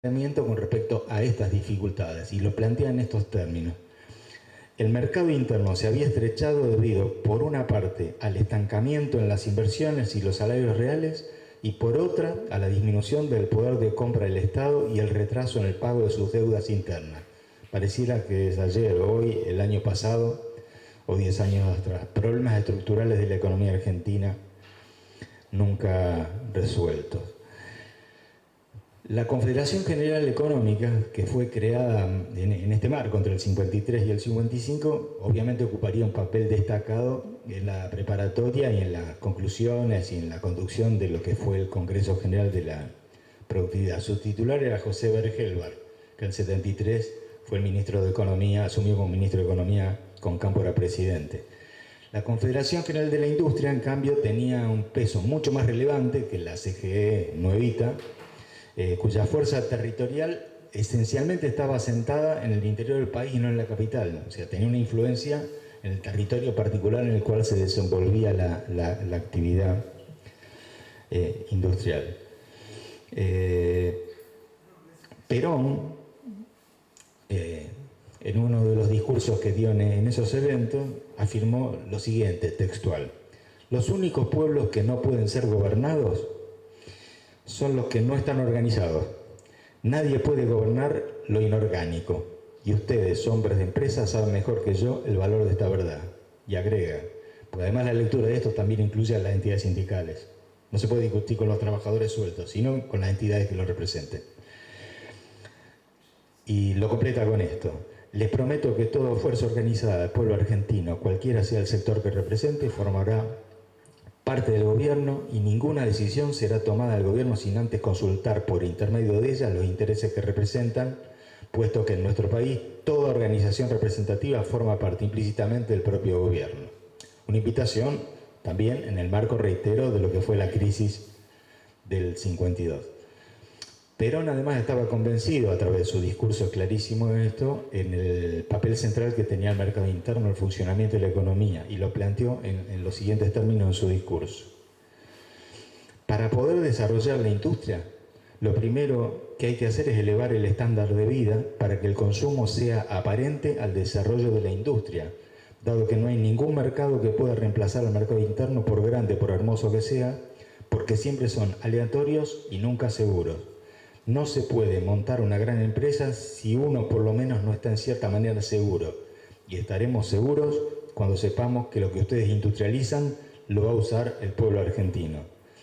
con respecto a estas dificultades y lo plantea en estos términos. El mercado interno se había estrechado debido, por una parte, al estancamiento en las inversiones y los salarios reales y por otra, a la disminución del poder de compra del Estado y el retraso en el pago de sus deudas internas. Pareciera que es ayer, hoy, el año pasado o 10 años atrás. Problemas estructurales de la economía argentina nunca resueltos. La Confederación General Económica, que fue creada en este marco entre el 53 y el 55, obviamente ocuparía un papel destacado en la preparatoria y en las conclusiones y en la conducción de lo que fue el Congreso General de la Productividad. Su titular era José Bergelbar, que en el 73 fue el ministro de Economía, asumió como ministro de Economía con Cámpora presidente. La Confederación General de la Industria, en cambio, tenía un peso mucho más relevante que la CGE nuevita, cuya fuerza territorial esencialmente estaba asentada en el interior del país y no en la capital. O sea, tenía una influencia en el territorio particular en el cual se desenvolvía la actividad industrial. Perón, en uno de los discursos que dio en esos eventos, afirmó lo siguiente, textual: los únicos pueblos que no pueden ser gobernados son los que no están organizados. Nadie puede gobernar lo inorgánico. Y ustedes, hombres de empresa, saben mejor que yo el valor de esta verdad. Y agrega, porque además la lectura de esto también incluye a las entidades sindicales. No se puede discutir con los trabajadores sueltos, sino con las entidades que los representen. Y lo completa con esto. Les prometo que toda fuerza organizada del pueblo argentino, cualquiera sea el sector que represente, formará parte del gobierno y ninguna decisión será tomada del gobierno sin antes consultar por intermedio de ella los intereses que representan, puesto que en nuestro país toda organización representativa forma parte implícitamente del propio gobierno. Una invitación también en el marco, reitero, de lo que fue la crisis del 52. Perón además estaba convencido, a través de su discurso clarísimo en esto, en el papel central que tenía el mercado interno, el funcionamiento de la economía, y lo planteó en los siguientes términos en su discurso. Para poder desarrollar la industria, lo primero que hay que hacer es elevar el estándar de vida para que el consumo sea aparente al desarrollo de la industria, dado que no hay ningún mercado que pueda reemplazar al mercado interno, por grande, por hermoso que sea, porque siempre son aleatorios y nunca seguros. No se puede montar una gran empresa si uno por lo menos no está en cierta manera seguro. Y estaremos seguros cuando sepamos que lo que ustedes industrializan lo va a usar el pueblo argentino.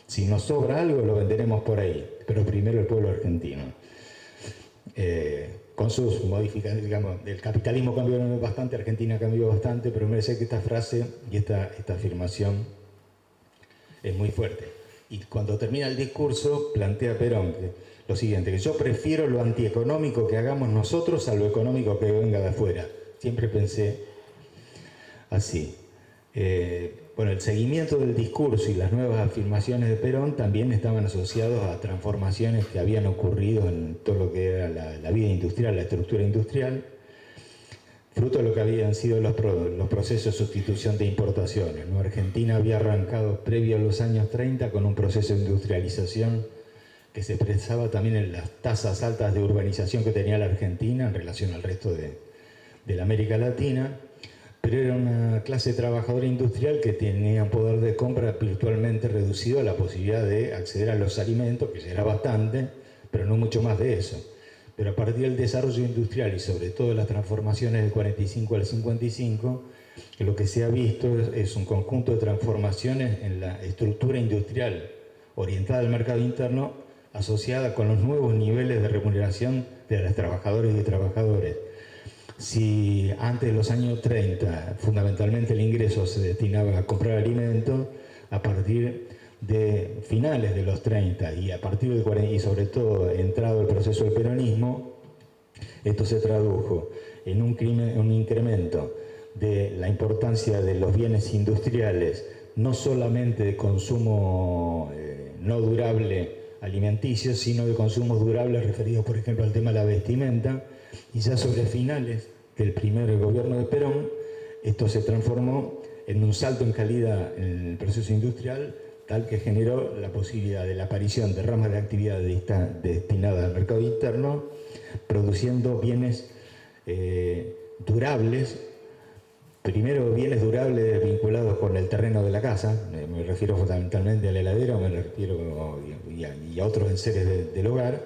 Si nos sobra algo lo venderemos por ahí, pero primero el pueblo argentino. Con sus modificaciones, digamos, el capitalismo cambió bastante, Argentina cambió bastante, pero me parece que esta frase y esta afirmación es muy fuerte. Y cuando termina el discurso plantea Perón lo siguiente, que yo prefiero lo antieconómico que hagamos nosotros a lo económico que venga de afuera. Siempre pensé así. Bueno, el seguimiento del discurso y las nuevas afirmaciones de Perón también estaban asociados a transformaciones que habían ocurrido en todo lo que era la vida industrial, la estructura industrial, fruto de lo que habían sido los procesos de sustitución de importaciones, ¿no? Argentina había arrancado previo a los años 30 con un proceso de industrialización que se expresaba también en las tasas altas de urbanización que tenía la Argentina en relación al resto de la América Latina, pero era una clase trabajadora industrial que tenía un poder de compra virtualmente reducido a la posibilidad de acceder a los alimentos, que ya era bastante, pero no mucho más de eso. Pero a partir del desarrollo industrial y sobre todo las transformaciones del 45 al 55, lo que se ha visto es un conjunto de transformaciones en la estructura industrial orientada al mercado interno, asociada con los nuevos niveles de remuneración de los trabajadores y trabajadores. Si antes de los años 30 fundamentalmente el ingreso se destinaba a comprar alimentos, a partir de finales de los 30 y a partir del 40, y sobre todo entrado el proceso del peronismo, esto se tradujo en un incremento de la importancia de los bienes industriales, no solamente de consumo no durable alimenticio, sino de consumos durables referidos, por ejemplo, al tema de la vestimenta, y ya sobre finales del primer gobierno de Perón, esto se transformó en un salto en calidad en el proceso industrial tal que generó la posibilidad de la aparición de ramas de actividad destinadas al mercado interno, produciendo bienes durables. Primero, bienes durables vinculados con el terreno de la casa, me refiero fundamentalmente al heladero, me refiero y a otros enseres del hogar,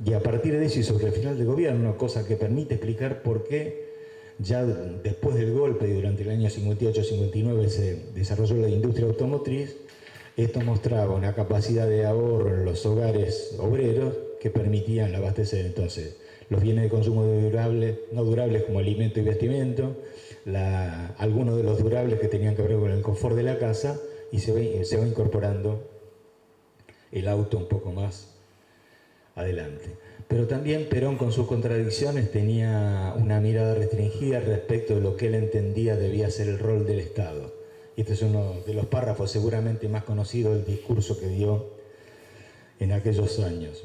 y a partir de eso y sobre el final del gobierno, cosa que permite explicar por qué ya después del golpe y durante el año 58-59 se desarrolló la industria automotriz. Esto mostraba una capacidad de ahorro en los hogares obreros que permitían abastecer entonces los bienes de consumo no durables como alimento y vestimento, algunos de los durables que tenían que ver con el confort de la casa, y se va incorporando el auto un poco más adelante. Pero también Perón, con sus contradicciones, tenía una mirada restringida respecto de lo que él entendía debía ser el rol del Estado. Y este es uno de los párrafos seguramente más conocidos del discurso que dio en aquellos años.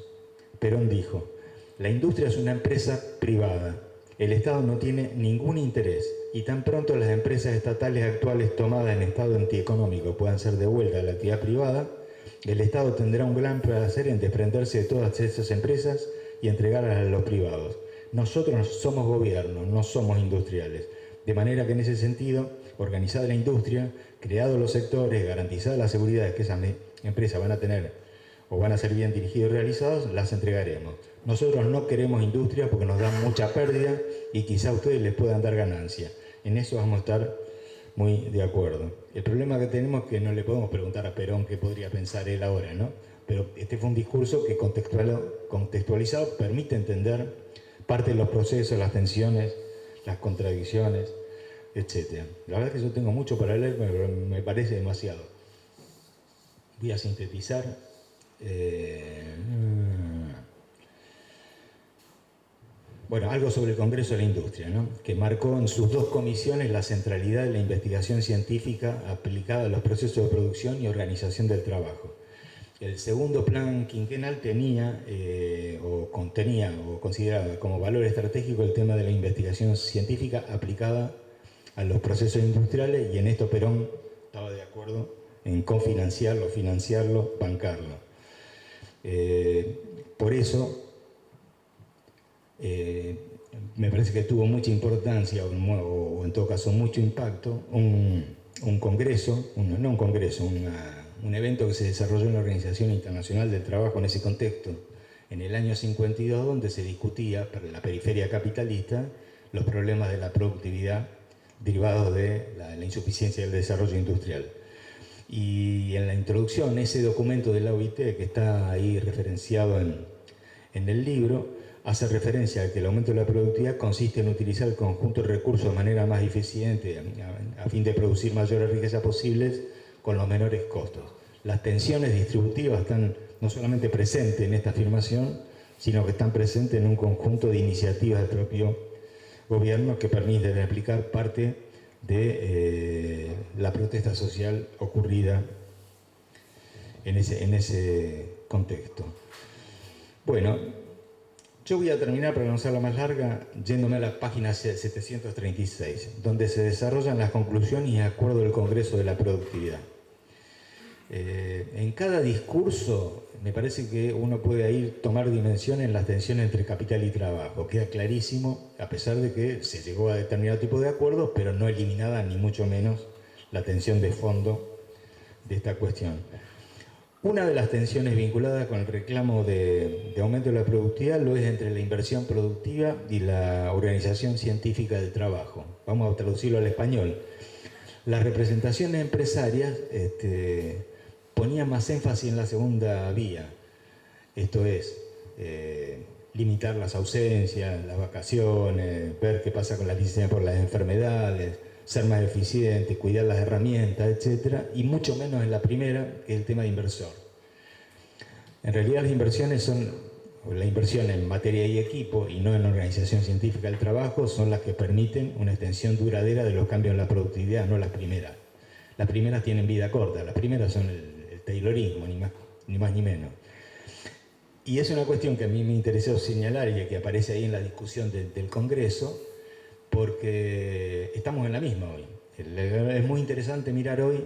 Perón dijo: la industria es una empresa privada. El Estado no tiene ningún interés, y tan pronto las empresas estatales actuales tomadas en estado antieconómico puedan ser devueltas a la actividad privada, el Estado tendrá un gran placer en desprenderse de todas esas empresas y entregarlas a los privados. Nosotros somos gobierno, no somos industriales. De manera que en ese sentido, organizada la industria, creados los sectores, garantizada la seguridad de que esas empresas van a tener o van a ser bien dirigidos y realizados, las entregaremos. Nosotros no queremos industria porque nos dan mucha pérdida y quizá a ustedes les puedan dar ganancia. En eso vamos a estar muy de acuerdo. El problema que tenemos es que no le podemos preguntar a Perón qué podría pensar él ahora, ¿no? Pero este fue un discurso que contextualizado permite entender parte de los procesos, las tensiones, las contradicciones, etc. La verdad es que yo tengo mucho para leer, pero me parece demasiado. Voy a sintetizar. Bueno, algo sobre el Congreso de la Industria, ¿no? Que marcó en sus dos comisiones la centralidad de la investigación científica aplicada a los procesos de producción y organización del trabajo. El segundo plan quinquenal contenía o consideraba como valor estratégico el tema de la investigación científica aplicada a los procesos industriales, y en esto Perón estaba de acuerdo en financiarlo, bancarlo. Por eso me parece que tuvo mucha importancia o en todo caso mucho impacto un evento que se desarrolló en la Organización Internacional del Trabajo en ese contexto, en el año 52, donde se discutía para la periferia capitalista los problemas de la productividad derivados de la insuficiencia del desarrollo industrial. Y en la introducción, ese documento de la OIT, que está ahí referenciado en el libro, hace referencia a que el aumento de la productividad consiste en utilizar el conjunto de recursos de manera más eficiente a fin de producir mayores riquezas posibles con los menores costos. Las tensiones distributivas están no solamente presentes en esta afirmación, sino que están presentes en un conjunto de iniciativas del propio gobierno que permiten explicar parte de la protesta social ocurrida en ese contexto. Bueno, yo voy a terminar, para no hacerla más larga, yéndome a la página 736, donde se desarrollan las conclusiones y acuerdos del Congreso de la Productividad. En cada discurso me parece que uno puede ahí tomar dimensión en las tensiones entre capital y trabajo. Queda clarísimo, a pesar de que se llegó a determinado tipo de acuerdos, pero no eliminada ni mucho menos la tensión de fondo de esta cuestión. Una de las tensiones vinculadas con el reclamo de aumento de la productividad lo es entre la inversión productiva y la organización científica del trabajo. Vamos a traducirlo al español. Las representaciones empresarias ponían más énfasis en la segunda vía, esto es, limitar las ausencias, las vacaciones, ver qué pasa con las licencias por las enfermedades, ser más eficientes, cuidar las herramientas, etc. Y mucho menos en la primera, que es el tema de inversor. En realidad las inversiones la inversión en materia y equipo y no en organización científica del trabajo son las que permiten una extensión duradera de los cambios en la productividad, no las primeras. Las primeras tienen vida corta, las primeras son el taylorismo, ni más ni menos. Y es una cuestión que a mí me interesó señalar y que aparece ahí en la discusión del Congreso, porque estamos en la misma hoy. Es muy interesante mirar hoy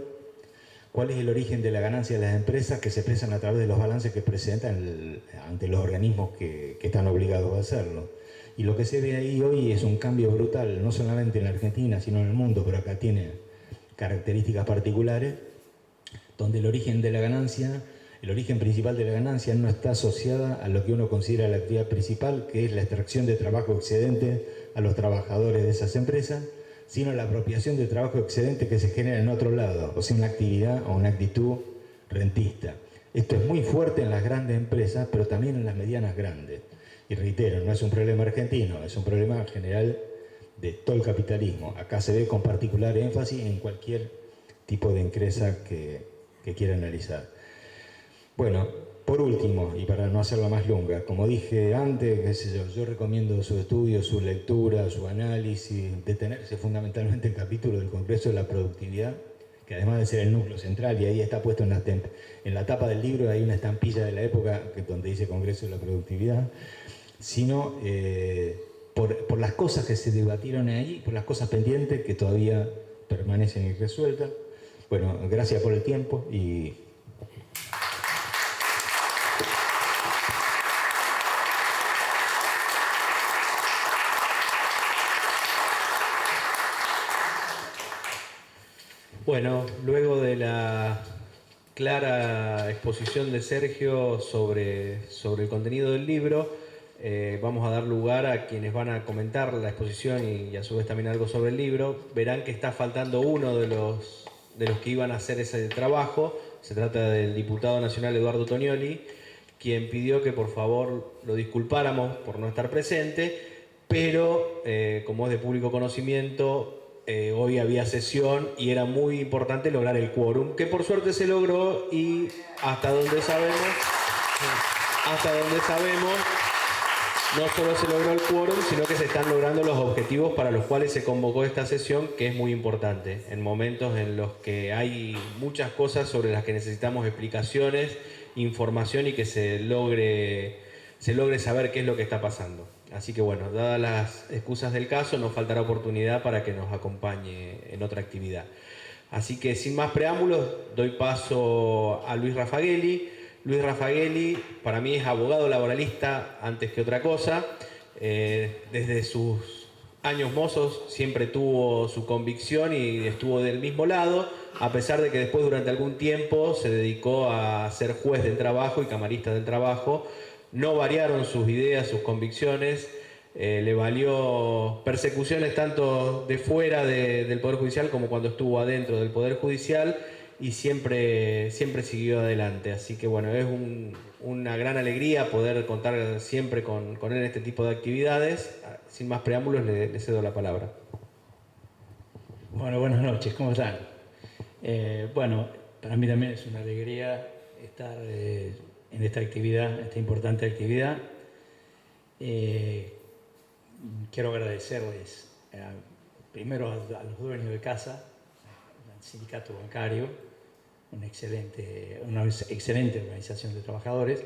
cuál es el origen de la ganancia de las empresas que se expresan a través de los balances que presentan ante los organismos que están obligados a hacerlo. Y lo que se ve ahí hoy es un cambio brutal, no solamente en la Argentina, sino en el mundo, pero acá tiene características particulares, donde el origen de la ganancia, el origen principal de la ganancia no está asociada a lo que uno considera la actividad principal, que es la extracción de trabajo excedente a los trabajadores de esas empresas, sino la apropiación de trabajo excedente que se genera en otro lado, o sea, una actividad o una actitud rentista. Esto es muy fuerte en las grandes empresas, pero también en las medianas grandes. Y reitero, no es un problema argentino, es un problema general de todo el capitalismo. Acá se ve con particular énfasis en cualquier tipo de empresa que quiera analizar. Bueno, por último, y para no hacerla más longa, como dije antes, qué sé yo recomiendo su estudio, su lectura, su análisis, detenerse fundamentalmente en el capítulo del Congreso de la Productividad, que además de ser el núcleo central, y ahí está puesto en la tapa del libro, hay una estampilla de la época donde dice Congreso de la Productividad, sino por las cosas que se debatieron ahí, por las cosas pendientes que todavía permanecen irresueltas. Bueno, gracias por el tiempo y... Bueno, luego de la clara exposición de Sergio sobre el contenido del libro, vamos a dar lugar a quienes van a comentar la exposición y a su vez también algo sobre el libro. Verán que está faltando uno de los que iban a hacer ese trabajo. Se trata del diputado nacional Eduardo Tonioli, quien pidió que por favor lo disculpáramos por no estar presente, pero como es de público conocimiento, hoy había sesión y era muy importante lograr el quórum, que por suerte se logró y hasta donde sabemos, no solo se logró el quórum, sino que se están logrando los objetivos para los cuales se convocó esta sesión, que es muy importante, en momentos en los que hay muchas cosas sobre las que necesitamos explicaciones, información y que se logre saber qué es lo que está pasando. Así que bueno, dadas las excusas del caso, nos faltará oportunidad para que nos acompañe en otra actividad. Así que sin más preámbulos, doy paso a Luis Raffagelli. Luis Raffagelli para mí es abogado laboralista antes que otra cosa. Desde sus años mozos siempre tuvo su convicción y estuvo del mismo lado, a pesar de que después durante algún tiempo se dedicó a ser juez del trabajo y camarista del trabajo. No variaron sus ideas, sus convicciones, le valió persecuciones tanto de fuera del Poder Judicial como cuando estuvo adentro del Poder Judicial y siempre siguió adelante. Así que bueno, es una gran alegría poder contar siempre con él en este tipo de actividades. Sin más preámbulos, le cedo la palabra. Bueno, buenas noches, ¿cómo están? Bueno, para mí también es una alegría estar en esta actividad, esta importante actividad. Quiero agradecerles primero a los dueños de casa, al sindicato bancario, una excelente organización de trabajadores,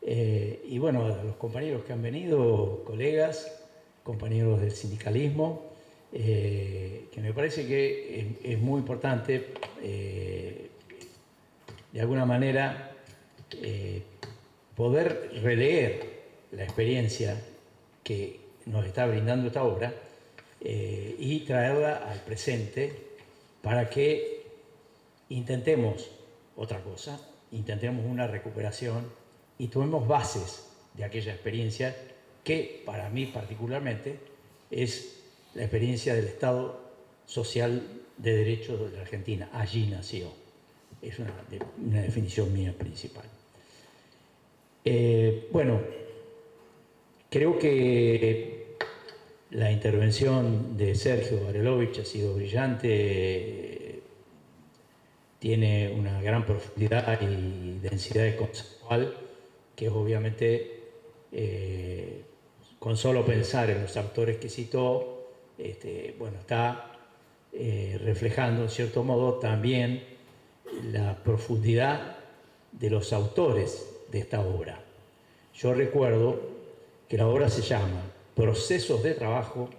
y bueno, a los compañeros que han venido, colegas, compañeros del sindicalismo, que me parece que es muy importante, de alguna manera, poder releer la experiencia que nos está brindando esta obra y traerla al presente para que intentemos otra cosa, intentemos una recuperación y tomemos bases de aquella experiencia que para mí particularmente es la experiencia del Estado Social de Derecho de la Argentina. Allí nació. Es una definición mía principal. Bueno, creo que la intervención de Sergio Barelovich ha sido brillante, tiene una gran profundidad y densidad conceptual que obviamente con solo pensar en los autores que citó, bueno, está reflejando en cierto modo también la profundidad de los autores de esta obra. Yo recuerdo que la obra se llama Procesos de Trabajo,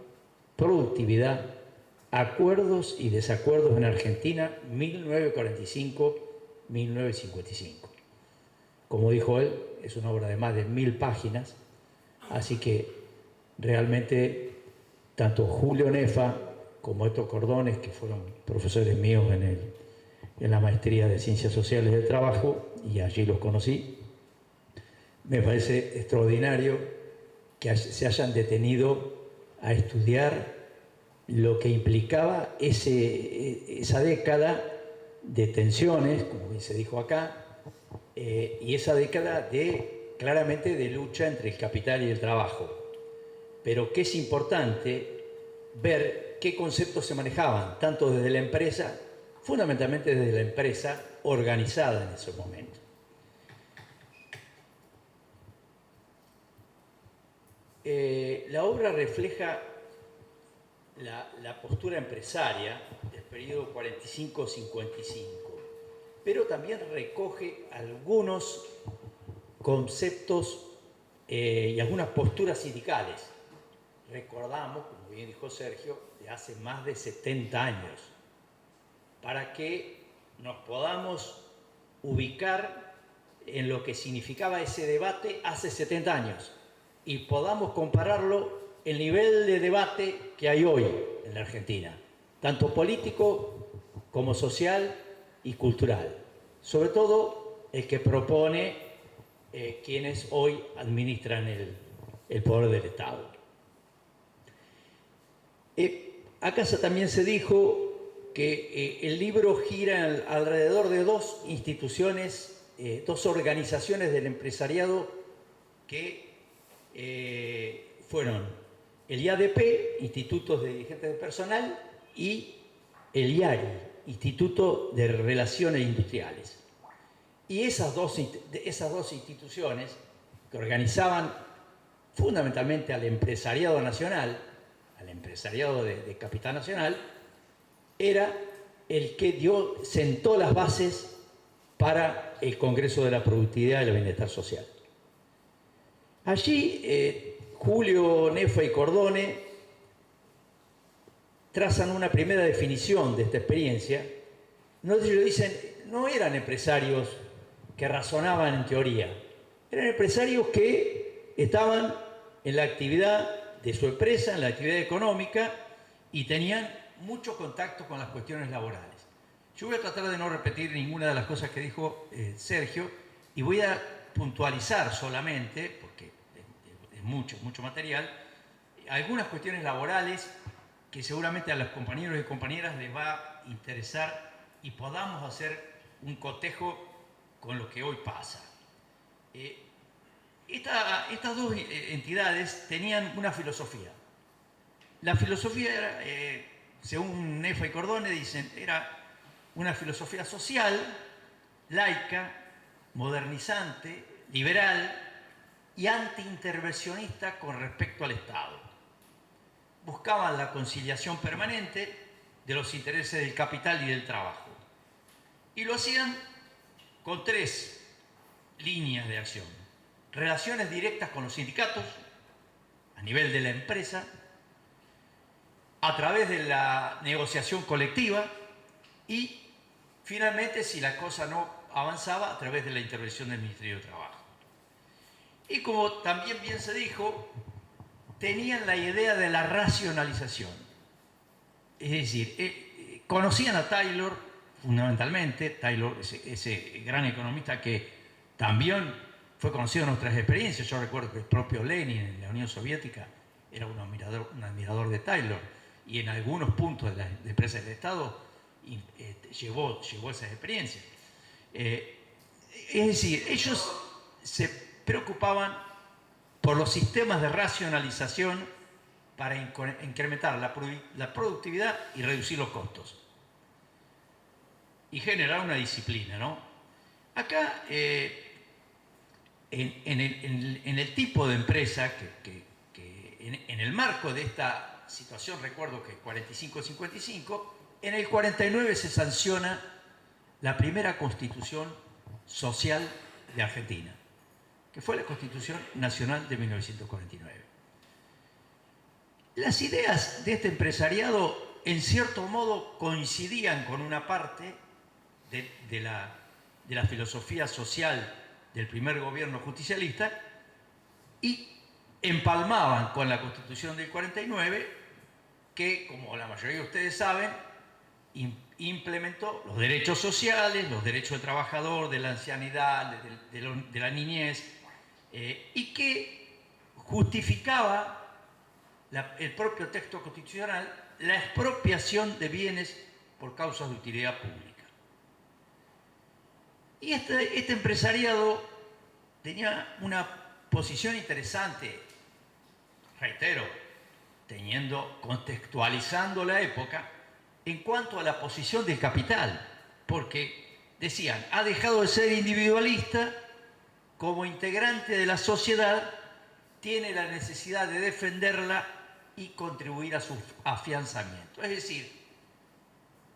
Productividad, Acuerdos y desacuerdos en Argentina, 1945-1955. Como dijo él, es una obra de más de 1000 páginas, así que realmente tanto Julio Nefa como Héctor Cordones, que fueron profesores míos en la maestría de Ciencias Sociales del Trabajo, y allí los conocí, me parece extraordinario que se hayan detenido a estudiar lo que implicaba esa década de tensiones, como bien se dijo acá, y esa década claramente de lucha entre el capital y el trabajo. Pero que es importante ver qué conceptos se manejaban, tanto desde la empresa, fundamentalmente desde la empresa organizada en ese momento. La obra refleja la postura empresaria del periodo 45-55, pero también recoge algunos conceptos y algunas posturas sindicales. Recordamos, como bien dijo Sergio, de hace más de 70 años, para que nos podamos ubicar en lo que significaba ese debate hace 70 años y podamos compararlo el nivel de debate que hay hoy en la Argentina, tanto político como social y cultural. Sobre todo el que propone quienes hoy administran el poder del Estado. Acá también se dijo que el libro gira alrededor de dos instituciones, dos organizaciones del empresariado que fueron el IADP, Institutos de Dirigentes de Personal, y el IARI, Instituto de Relaciones Industriales. Y esas dos instituciones que organizaban fundamentalmente al empresariado nacional, al empresariado de capital nacional, era el que sentó las bases para el Congreso de la Productividad y el Bienestar Social. Allí Julio Nefa y Cordone trazan una primera definición de esta experiencia. Ellos dicen, no eran empresarios que razonaban en teoría, eran empresarios que estaban en la actividad de su empresa, en la actividad económica, y tenían mucho contacto con las cuestiones laborales. Yo voy a tratar de no repetir ninguna de las cosas que dijo Sergio, y voy a puntualizar solamente, porque es mucho material, algunas cuestiones laborales que seguramente a los compañeros y compañeras les va a interesar y podamos hacer un cotejo con lo que hoy pasa. Estas dos entidades tenían una filosofía. La filosofía era, según Nefa y Cordone, dicen, era una filosofía social, laica, modernizante, liberal y antiintervencionista con respecto al Estado. Buscaban la conciliación permanente de los intereses del capital y del trabajo. Y lo hacían con tres líneas de acción. Relaciones directas con los sindicatos, a nivel de la empresa, a través de la negociación colectiva y, finalmente, si la cosa no avanzaba, a través de la intervención del Ministerio de Trabajo. Y como también bien se dijo, tenían la idea de la racionalización. Es decir, conocían a Taylor, fundamentalmente, Taylor, ese gran economista que también fue conocido en nuestras experiencias. Yo recuerdo que el propio Lenin en la Unión Soviética era un admirador de Taylor, y en algunos puntos de las empresas del Estado llevó esas experiencias. Es decir, ellos se preocupaban por los sistemas de racionalización para incrementar la productividad y reducir los costos y generar una disciplina, ¿no? Acá, en el tipo de empresa en el marco de esta situación, recuerdo que 45-55, en el 49 se sanciona la primera constitución social de Argentina, que fue la Constitución Nacional de 1949. Las ideas de este empresariado en cierto modo coincidían con una parte de la filosofía social del primer gobierno justicialista y empalmaban con la Constitución del 49, que, como la mayoría de ustedes saben, implementó los derechos sociales, los derechos del trabajador, de la ancianidad, de la niñez, y que justificaba el propio texto constitucional la expropiación de bienes por causas de utilidad pública. Y este empresariado tenía una posición interesante, reitero, contextualizando la época, en cuanto a la posición del capital, porque decían, ha dejado de ser individualista, como integrante de la sociedad, tiene la necesidad de defenderla y contribuir a su afianzamiento. Es decir,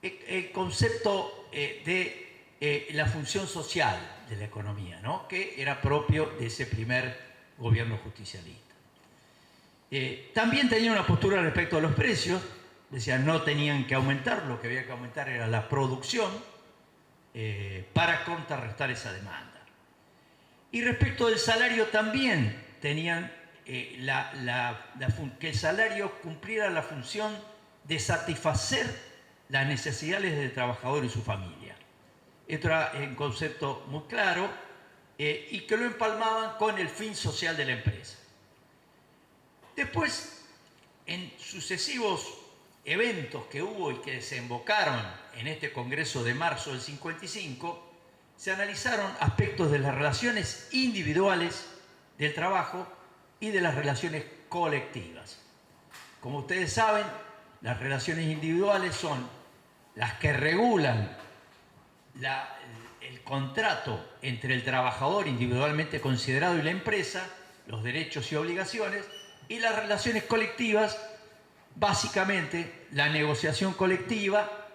el concepto de la función social de la economía, ¿no?, que era propio de ese primer gobierno justicialista. También tenía una postura respecto a los precios. Decían, no tenían que aumentar, lo que había que aumentar era la producción para contrarrestar esa demanda. Y respecto del salario también tenían que el salario cumpliera la función de satisfacer las necesidades del trabajador y su familia. Esto era un concepto muy claro y que lo empalmaban con el fin social de la empresa. Después, en sucesivos eventos que hubo y que desembocaron en este Congreso de marzo del 55, se analizaron aspectos de las relaciones individuales del trabajo y de las relaciones colectivas. Como ustedes saben, las relaciones individuales son las que regulan el contrato entre el trabajador individualmente considerado y la empresa, los derechos y obligaciones, y las relaciones colectivas, básicamente la negociación colectiva,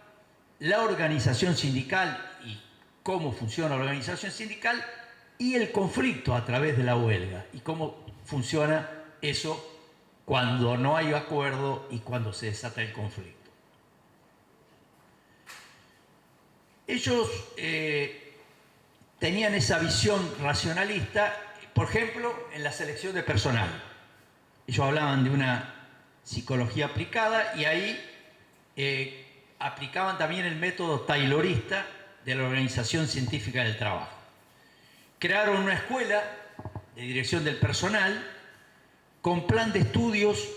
la organización sindical y cómo funciona la organización sindical, y el conflicto a través de la huelga y cómo funciona eso cuando no hay acuerdo y cuando se desata el conflicto. Ellos tenían esa visión racionalista, por ejemplo, en la selección de personal. Ellos hablaban de una psicología aplicada y ahí aplicaban también el método taylorista de la Organización Científica del Trabajo. Crearon una escuela de dirección del personal con plan de estudios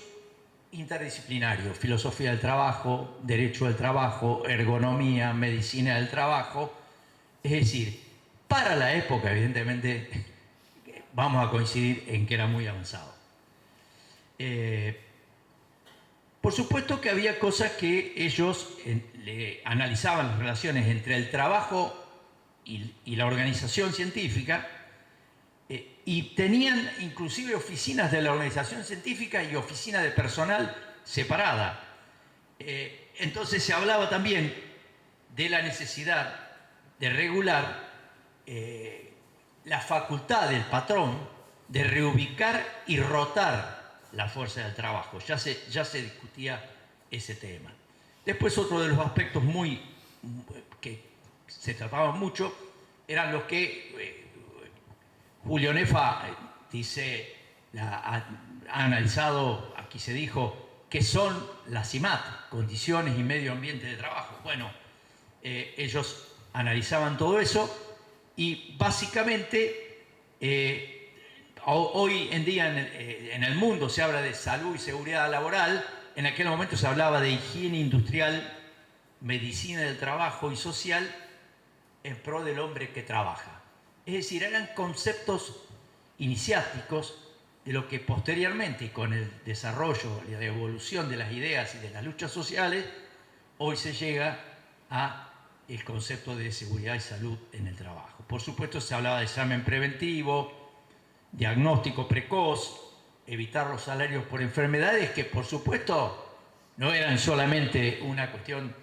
interdisciplinarios, filosofía del trabajo, derecho del trabajo, ergonomía, medicina del trabajo. Es decir, para la época, evidentemente, vamos a coincidir en que era muy avanzado. Por supuesto que había cosas que ellos analizaban, las relaciones entre el trabajo y la organización científica, y tenían inclusive oficinas de la organización científica y oficinas de personal separada. Entonces se hablaba también de la necesidad de regular la facultad del patrón de reubicar y rotar la fuerza del trabajo. Ya se discutía ese tema. Después, otro de los aspectos que se trataban mucho eran los que Julio Nefa dice, ha analizado, aquí se dijo, que son las CIMAT, condiciones y medio ambiente de trabajo. Bueno, ellos analizaban todo eso y básicamente hoy en día en el mundo se habla de salud y seguridad laboral. En aquel momento se hablaba de higiene industrial, medicina del trabajo y social en pro del hombre que trabaja. Es decir, eran conceptos iniciáticos de lo que posteriormente, y con el desarrollo y la evolución de las ideas y de las luchas sociales, hoy se llega al concepto de seguridad y salud en el trabajo. Por supuesto, se hablaba de examen preventivo, diagnóstico precoz, evitar los salarios por enfermedades, que por supuesto no eran solamente una cuestión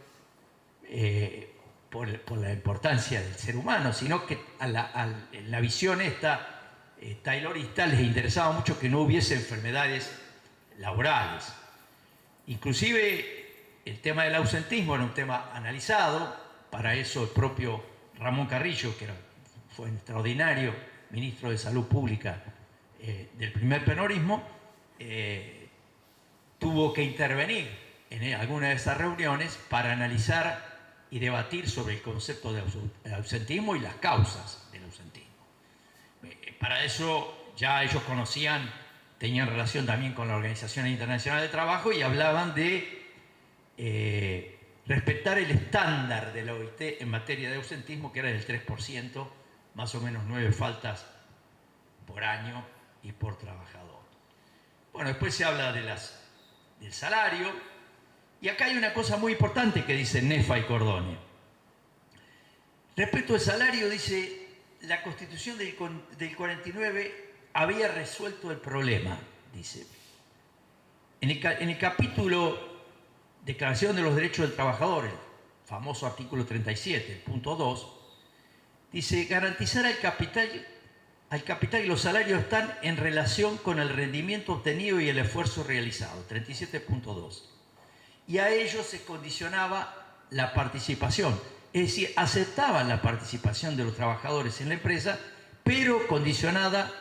por la importancia del ser humano, sino que en la visión taylorista les interesaba mucho que no hubiese enfermedades laborales. Inclusive el tema del ausentismo era un tema analizado. Para eso el propio Ramón Carrillo, que fue un extraordinario ministro de Salud Pública del primer peronismo, tuvo que intervenir en alguna de esas reuniones para analizar y debatir sobre el concepto de ausentismo y las causas del ausentismo. Para eso ya ellos conocían, tenían relación también con la Organización Internacional del Trabajo y hablaban de respetar el estándar de la OIT en materia de ausentismo, que era del 3%, más o menos 9 faltas por año y por trabajador. Bueno, después se habla del salario, y acá hay una cosa muy importante que dice Nefa y Cordone. Respecto al salario, dice, la Constitución del 49 había resuelto el problema, dice. En el capítulo Declaración de los Derechos del Trabajador, el famoso artículo 37, el punto 2, dice, garantizar al capital y los salarios están en relación con el rendimiento obtenido y el esfuerzo realizado, 37.2. Y a ello se condicionaba la participación, es decir, aceptaban la participación de los trabajadores en la empresa, pero condicionada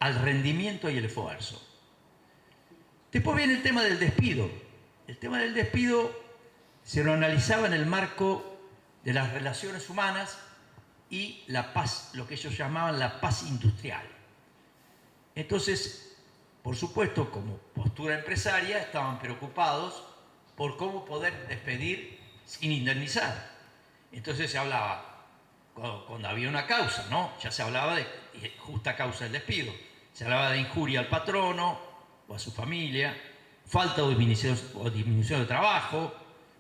al rendimiento y el esfuerzo. Después viene el tema del despido. El tema del despido se lo analizaba en el marco de las relaciones humanas y la paz, lo que ellos llamaban la paz industrial. Entonces, por supuesto, como postura empresaria, estaban preocupados por cómo poder despedir sin indemnizar. Entonces se hablaba, cuando había una causa, ¿no? Ya se hablaba de justa causa del despido. Se hablaba de injuria al patrono o a su familia, falta o disminución de trabajo,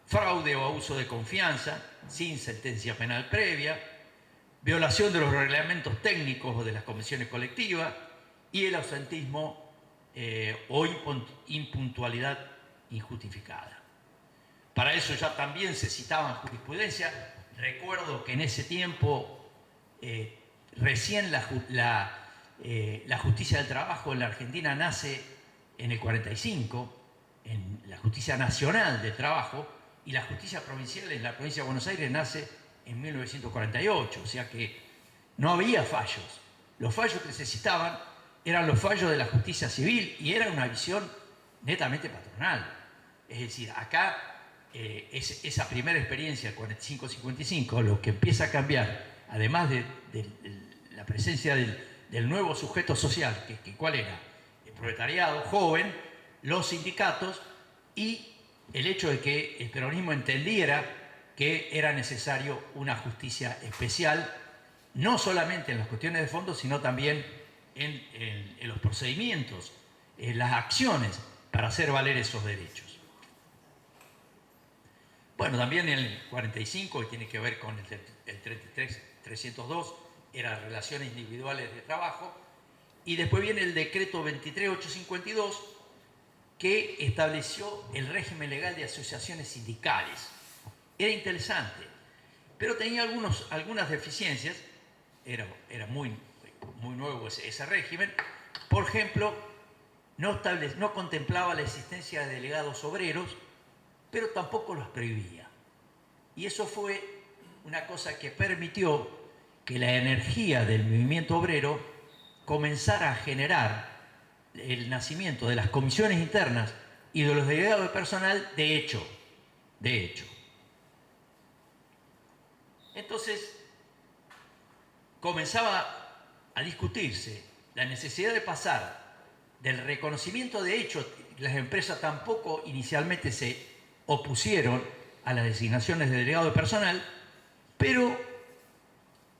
fraude o abuso de confianza sin sentencia penal previa, violación de los reglamentos técnicos o de las convenciones colectivas y el ausentismo o impuntualidad injustificada. Para eso ya también se citaban jurisprudencia. Recuerdo que en ese tiempo recién la justicia del trabajo en la Argentina nace en el 45, en la justicia nacional del trabajo, y la justicia provincial en la provincia de Buenos Aires nace en 1948, o sea que no había fallos. Los fallos que se citaban eran los fallos de la justicia civil y era una visión netamente patronal. Es decir, acá esa primera experiencia, el 45-55, lo que empieza a cambiar, además de la presencia del nuevo sujeto social, ¿cuál era? El proletariado joven, los sindicatos y el hecho de que el peronismo entendiera que era necesario una justicia especial, no solamente en las cuestiones de fondo, sino también en los procedimientos, en las acciones para hacer valer esos derechos. Bueno, también en el 45, que tiene que ver con el 33-302, eran relaciones individuales de trabajo, y después viene el decreto 23852, que estableció el régimen legal de asociaciones sindicales. Era interesante, pero tenía algunas deficiencias, era muy nuevo ese régimen. Por ejemplo, no contemplaba la existencia de delegados obreros, pero tampoco los prohibía. Y eso fue una cosa que permitió que la energía del movimiento obrero comenzara a generar el nacimiento de las comisiones internas y de los delegados de personal de hecho. Entonces, comenzaba a discutirse la necesidad de pasar del reconocimiento de hecho. Las empresas tampoco inicialmente se opusieron a las designaciones de delegado de personal, pero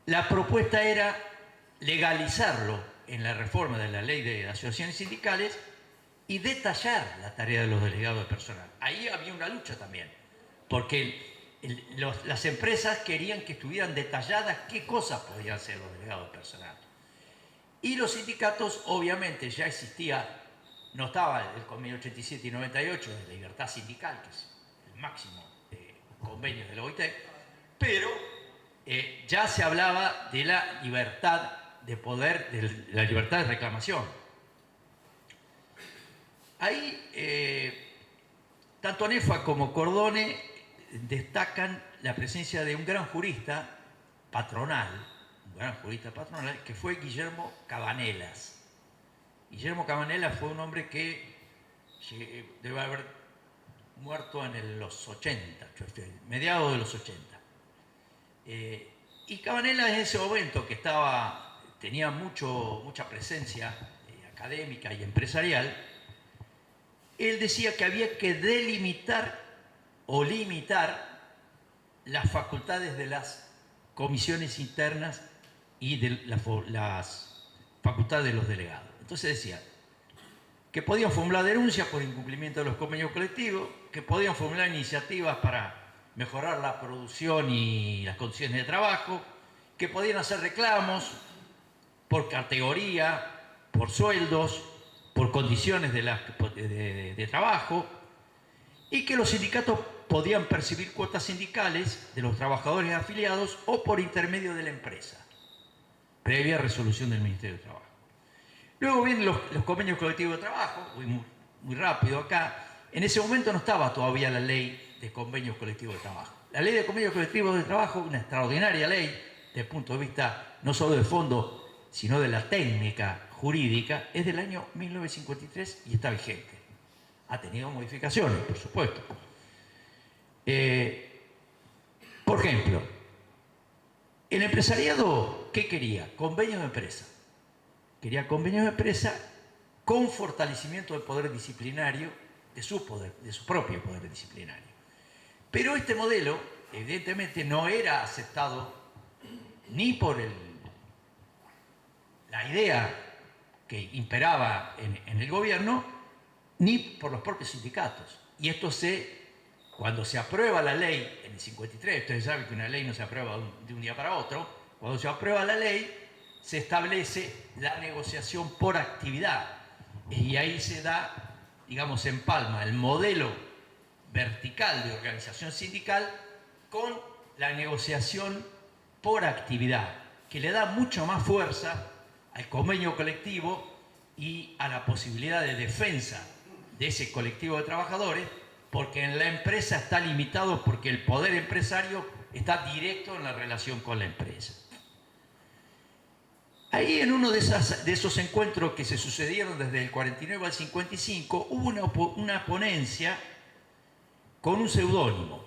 la propuesta era legalizarlo en la reforma de la ley de asociaciones sindicales y detallar la tarea de los delegados de personal. Ahí había una lucha también, porque las empresas querían que estuvieran detalladas qué cosas podían hacer los delegados de personal. Y los sindicatos, obviamente, ya existía, no estaba el convenio 87 y 98 de libertad sindical, que es el máximo de convenios de la OIT, pero ya se hablaba de la libertad de poder, de la libertad de reclamación. Ahí tanto Nefa como Cordone destacan la presencia de un gran jurista patronal, que fue Guillermo Cabanelas. Guillermo Cabanelas fue un hombre que debe haber muerto en los 80, mediados de los 80. Y Cabanelas en ese momento que tenía mucha presencia académica y empresarial, él decía que había que delimitar o limitar las facultades de las comisiones internas y de las facultades de los delegados. Entonces decía que podían formular denuncias por incumplimiento de los convenios colectivos, que podían formular iniciativas para mejorar la producción y las condiciones de trabajo, que podían hacer reclamos por categoría, por sueldos, por condiciones de trabajo, y que los sindicatos podían percibir cuotas sindicales de los trabajadores afiliados o por intermedio de la empresa, previa resolución del Ministerio de Trabajo. Luego vienen los convenios colectivos de trabajo, muy rápido acá. En ese momento no estaba todavía la ley de convenios colectivos de trabajo. La ley de convenios colectivos de trabajo, una extraordinaria ley desde el punto de vista no solo del fondo, sino de la técnica jurídica, es del año 1953 y está vigente. Ha tenido modificaciones, por supuesto. Por ejemplo, el empresariado, ¿qué quería? Convenios de empresa. Quería convenios de empresa con fortalecimiento del poder disciplinario, de su propio poder disciplinario. Pero este modelo, evidentemente, no era aceptado ni por la idea que imperaba en el gobierno, ni por los propios sindicatos. Y esto cuando se aprueba la ley en el 53, ustedes saben que una ley no se aprueba de un día para otro, cuando se aprueba la ley, se establece la negociación por actividad. Y ahí se da, digamos, en palma el modelo vertical de organización sindical con la negociación por actividad, que le da mucho más fuerza al convenio colectivo y a la posibilidad de defensa de ese colectivo de trabajadores, porque en la empresa está limitado porque el poder empresario está directo en la relación con la empresa. Ahí en uno de esos encuentros que se sucedieron desde el 49 al 55, hubo una ponencia con un seudónimo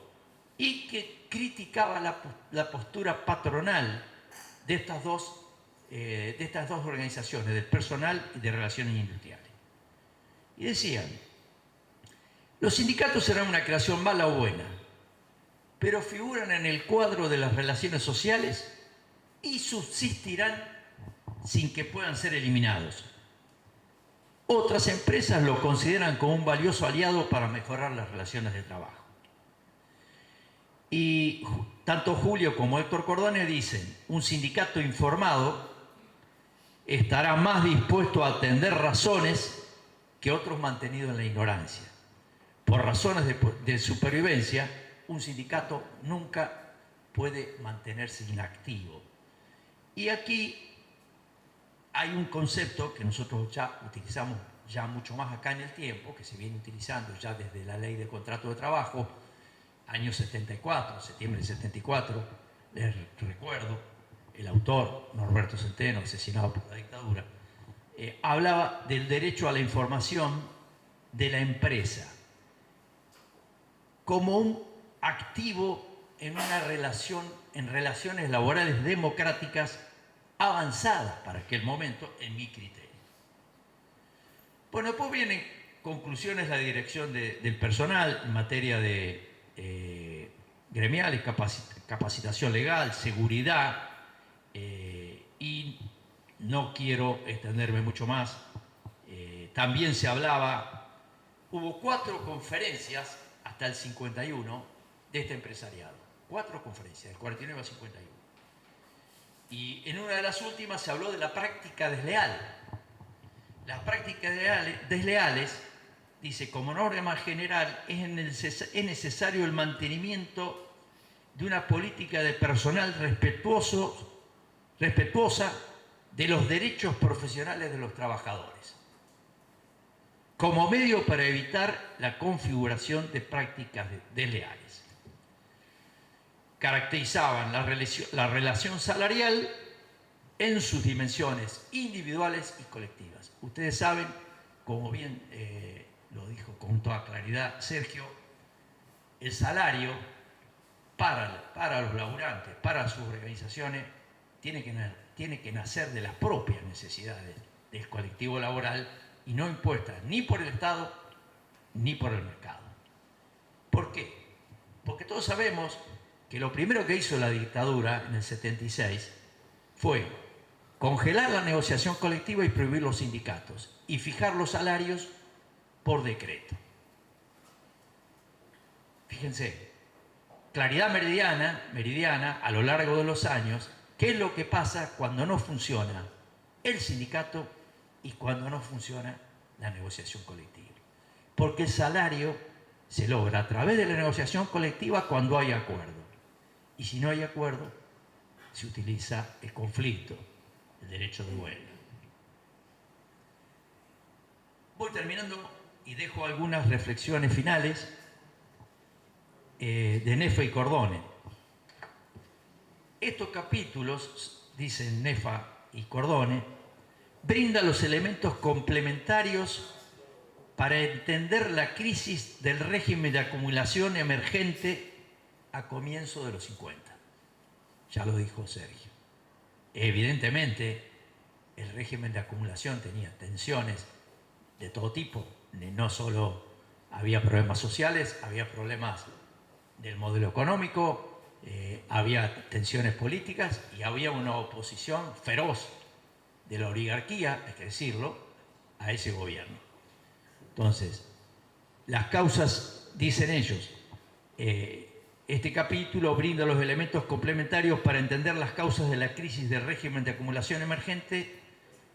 y que criticaba la postura patronal de estas dos organizaciones, del personal y de relaciones industriales. Y decían, los sindicatos serán una creación mala o buena, pero figuran en el cuadro de las relaciones sociales y subsistirán sin que puedan ser eliminados. Otras empresas lo consideran como un valioso aliado para mejorar las relaciones de trabajo. Y tanto Julio como Héctor Cordone dicen, un sindicato informado estará más dispuesto a atender razones que otros mantenidos en la ignorancia. Por razones de supervivencia, un sindicato nunca puede mantenerse inactivo. Y aquí hay un concepto que nosotros ya utilizamos ya mucho más acá en el tiempo, que se viene utilizando ya desde la Ley de Contrato de Trabajo, año 74, septiembre del 74, les recuerdo, el autor, Norberto Centeno, asesinado por la dictadura, hablaba del derecho a la información de la empresa como un activo en una relación, en relaciones laborales democráticas avanzadas para aquel momento, en mi criterio. Bueno, después vienen conclusiones la dirección del personal en materia de gremiales, capacitación legal, seguridad, y no quiero extenderme mucho más. También se hablaba, hubo 4 conferencias hasta el 51 de este empresariado, 4 conferencias, del 49 al 51. Y en una de las últimas se habló de la práctica desleal. Las prácticas desleales, dice, como norma general, es necesario el mantenimiento de una política de personal respetuosa de los derechos profesionales de los trabajadores. como medio para evitar la configuración de prácticas desleales. Caracterizaban la relación salarial en sus dimensiones individuales y colectivas. Ustedes saben, como bien lo dijo con toda claridad Sergio, el salario para los laburantes, para sus organizaciones, tiene que nacer de las propias necesidades del colectivo laboral y no impuestas ni por el Estado ni por el mercado. ¿Por qué? Porque todos sabemos que lo primero que hizo la dictadura en el 76 fue congelar la negociación colectiva y prohibir los sindicatos y fijar los salarios por decreto. Fíjense, claridad meridiana a lo largo de los años, qué es lo que pasa cuando no funciona el sindicato y cuando no funciona la negociación colectiva. Porque el salario se logra a través de la negociación colectiva cuando hay acuerdo. Y si no hay acuerdo, se utiliza el conflicto, el derecho de huelga. Voy terminando y dejo algunas reflexiones finales de Nefa y Cordone. Estos capítulos, dicen Nefa y Cordone, brindan los elementos complementarios para entender la crisis del régimen de acumulación emergente a comienzo de los 50. Ya lo dijo Sergio. Evidentemente, el régimen de acumulación tenía tensiones de todo tipo. No solo había problemas sociales, había problemas del modelo económico, había tensiones políticas y había una oposición feroz de la oligarquía, hay que decirlo, a ese gobierno. Entonces, las causas, dicen ellos, este capítulo brinda los elementos complementarios para entender las causas de la crisis del régimen de acumulación emergente,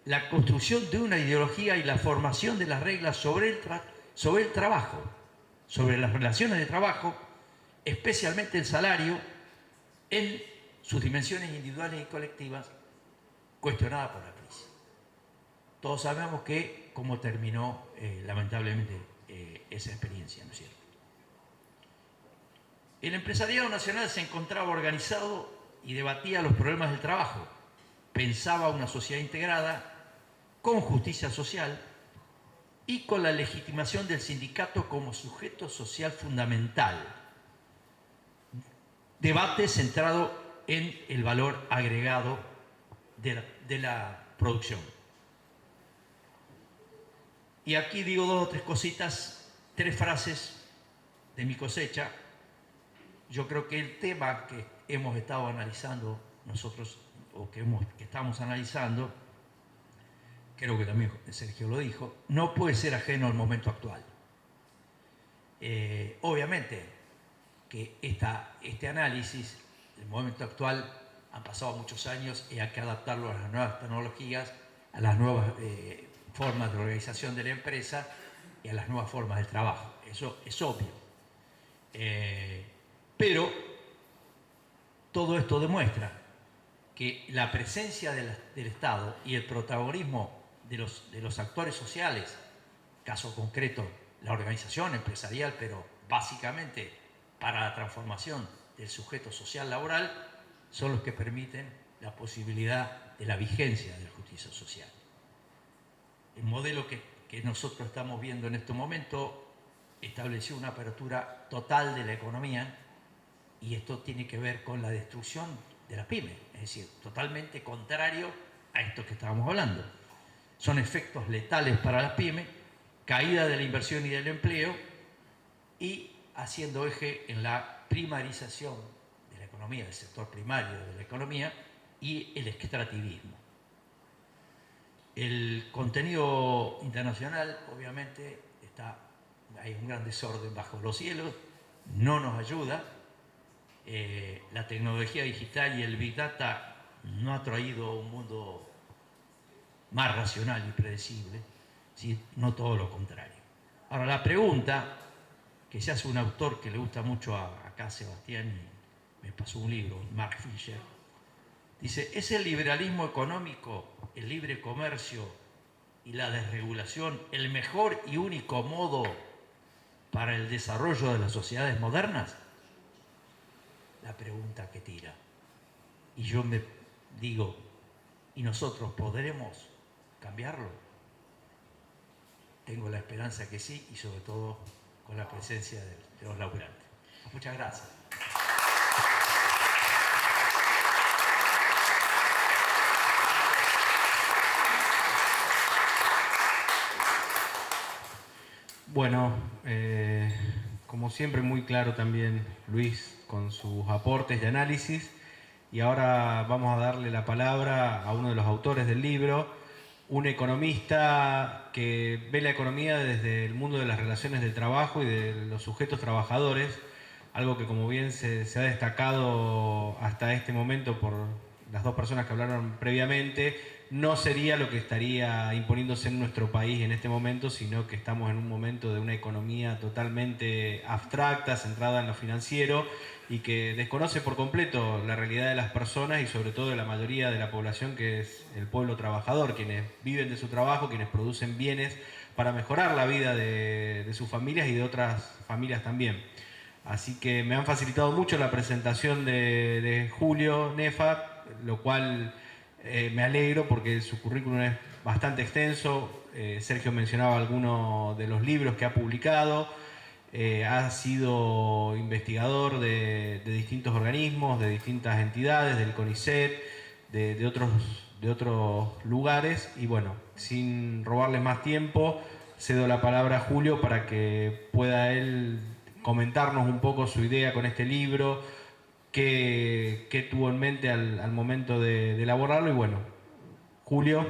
la construcción de una ideología y la formación de las reglas sobre el trabajo, sobre las relaciones de trabajo, especialmente el salario, en sus dimensiones individuales y colectivas, cuestionada por la crisis. Todos sabemos cómo terminó, lamentablemente, esa experiencia, ¿no es cierto? El empresariado nacional se encontraba organizado y debatía los problemas del trabajo. Pensaba una sociedad integrada, con justicia social y con la legitimación del sindicato como sujeto social fundamental. Debate centrado en el valor agregado de la producción. Y aquí digo dos o tres cositas, tres frases de mi cosecha. Yo creo que el tema que hemos estado analizando nosotros, o que estamos analizando, creo que también Sergio lo dijo, no puede ser ajeno al momento actual. Obviamente que este análisis, el momento actual, han pasado muchos años y hay que adaptarlo a las nuevas tecnologías, a las nuevas formas de organización de la empresa y a las nuevas formas de trabajo. Eso es obvio. Pero todo esto demuestra que la presencia del Estado y el protagonismo de los actores sociales, caso concreto la organización empresarial, pero básicamente para la transformación del sujeto social laboral, son los que permiten la posibilidad de la vigencia de la justicia social. El modelo que nosotros estamos viendo en este momento estableció una apertura total de la economía y esto tiene que ver con la destrucción de la pyme, es decir, totalmente contrario a esto que estábamos hablando. Son efectos letales para las pymes, caída de la inversión y del empleo y haciendo eje en la primarización de la economía, del sector primario de la economía y el extractivismo. El contenido internacional, obviamente, hay un gran desorden bajo los cielos, no nos ayuda. La tecnología digital y el Big Data no ha traído un mundo más racional y predecible, ¿sí? No todo lo contrario. Ahora, la pregunta que se hace un autor que le gusta mucho acá a Sebastián, y me pasó un libro, Mark Fisher, dice, ¿es el liberalismo económico, el libre comercio, y la desregulación el mejor y único modo para el desarrollo de las sociedades modernas? La pregunta que tira. Y yo me digo, ¿y nosotros podremos cambiarlo? Tengo la esperanza que sí, y sobre todo con la presencia de los laburantes. Muchas gracias. Bueno, como siempre muy claro también Luis con sus aportes y análisis. Y ahora vamos a darle la palabra a uno de los autores del libro, un economista que ve la economía desde el mundo de las relaciones del trabajo y de los sujetos trabajadores, algo que como bien se ha destacado hasta este momento por las dos personas que hablaron previamente, no sería lo que estaría imponiéndose en nuestro país en este momento, sino que estamos en un momento de una economía totalmente abstracta, centrada en lo financiero y que desconoce por completo la realidad de las personas y sobre todo de la mayoría de la población, que es el pueblo trabajador, quienes viven de su trabajo, quienes producen bienes para mejorar la vida de sus familias y de otras familias también. Así que me han facilitado mucho la presentación de Julio Nefa, lo cual me alegro porque su currículum es bastante extenso. Sergio mencionaba algunos de los libros que ha publicado. Ha sido investigador de distintos organismos, de distintas entidades, del CONICET, de otros lugares. Y bueno, sin robarle más tiempo, cedo la palabra a Julio para que pueda él comentarnos un poco su idea con este libro, qué tuvo en mente al momento de elaborarlo. Y bueno, Julio.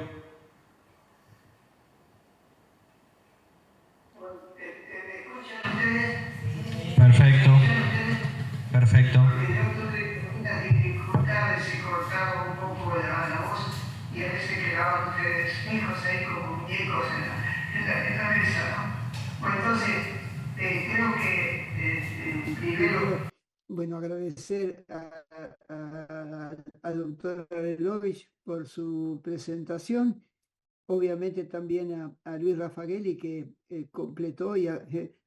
Perfecto, perfecto. Porque yo tuve unas dificultades y cortaba un poco la voz y a veces quedaban ustedes fijos ahí como muñecos en la mesa, ¿no? Bueno, entonces, creo que primero, bueno, agradecer al doctor Arelovich por su presentación. Obviamente también a Luis Raffagelli, que completó y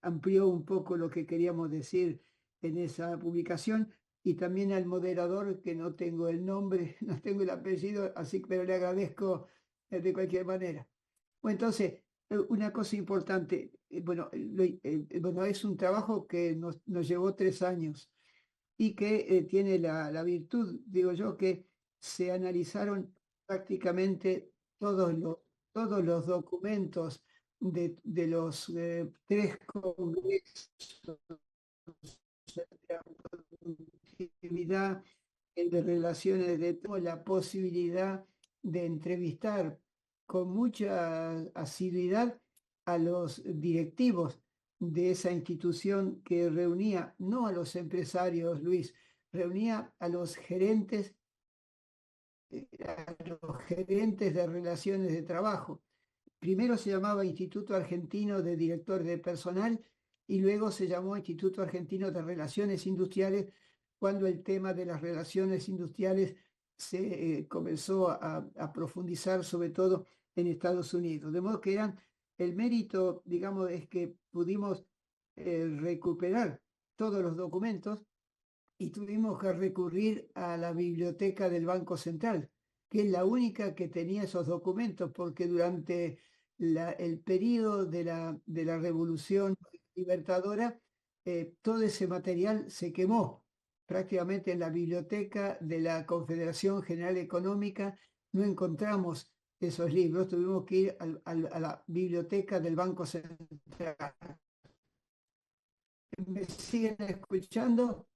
amplió un poco lo que queríamos decir en esa publicación, y también al moderador, que no tengo el nombre, no tengo el apellido, así pero le agradezco de cualquier manera. Bueno, entonces, una cosa importante, bueno, es un trabajo que nos llevó 3 años y que tiene la virtud, digo yo, que se analizaron prácticamente todos los documentos de los 3 congresos de la productividad, el de relaciones de todo, la posibilidad de entrevistar con mucha asiduidad a los directivos de esa institución que reunía no a los empresarios, Luis, reunía a los gerentes de relaciones de trabajo. Primero se llamaba Instituto Argentino de Director de Personal y luego se llamó Instituto Argentino de Relaciones Industriales, cuando el tema de las relaciones industriales se comenzó a profundizar, sobre todo en Estados Unidos. De modo que el mérito, digamos, es que pudimos recuperar todos los documentos y tuvimos que recurrir a la biblioteca del Banco Central, que es la única que tenía esos documentos, porque durante el periodo de la Revolución Libertadora, todo ese material se quemó prácticamente en la biblioteca de la Confederación General Económica. No encontramos esos libros, tuvimos que ir a la biblioteca del Banco Central. ¿Me siguen escuchando?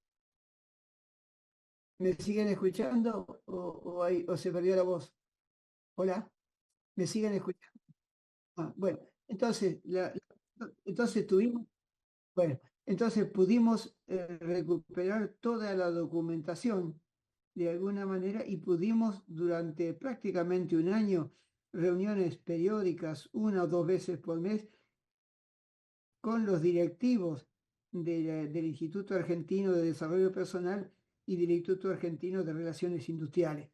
¿Me siguen escuchando o se perdió la voz? Hola, ¿me siguen escuchando? Bueno, entonces, entonces pudimos recuperar toda la documentación de alguna manera y pudimos durante prácticamente un año, reuniones periódicas, 1 o 2 veces por mes, con los directivos del Instituto Argentino de Desarrollo Personal y del Instituto Argentino de Relaciones Industriales.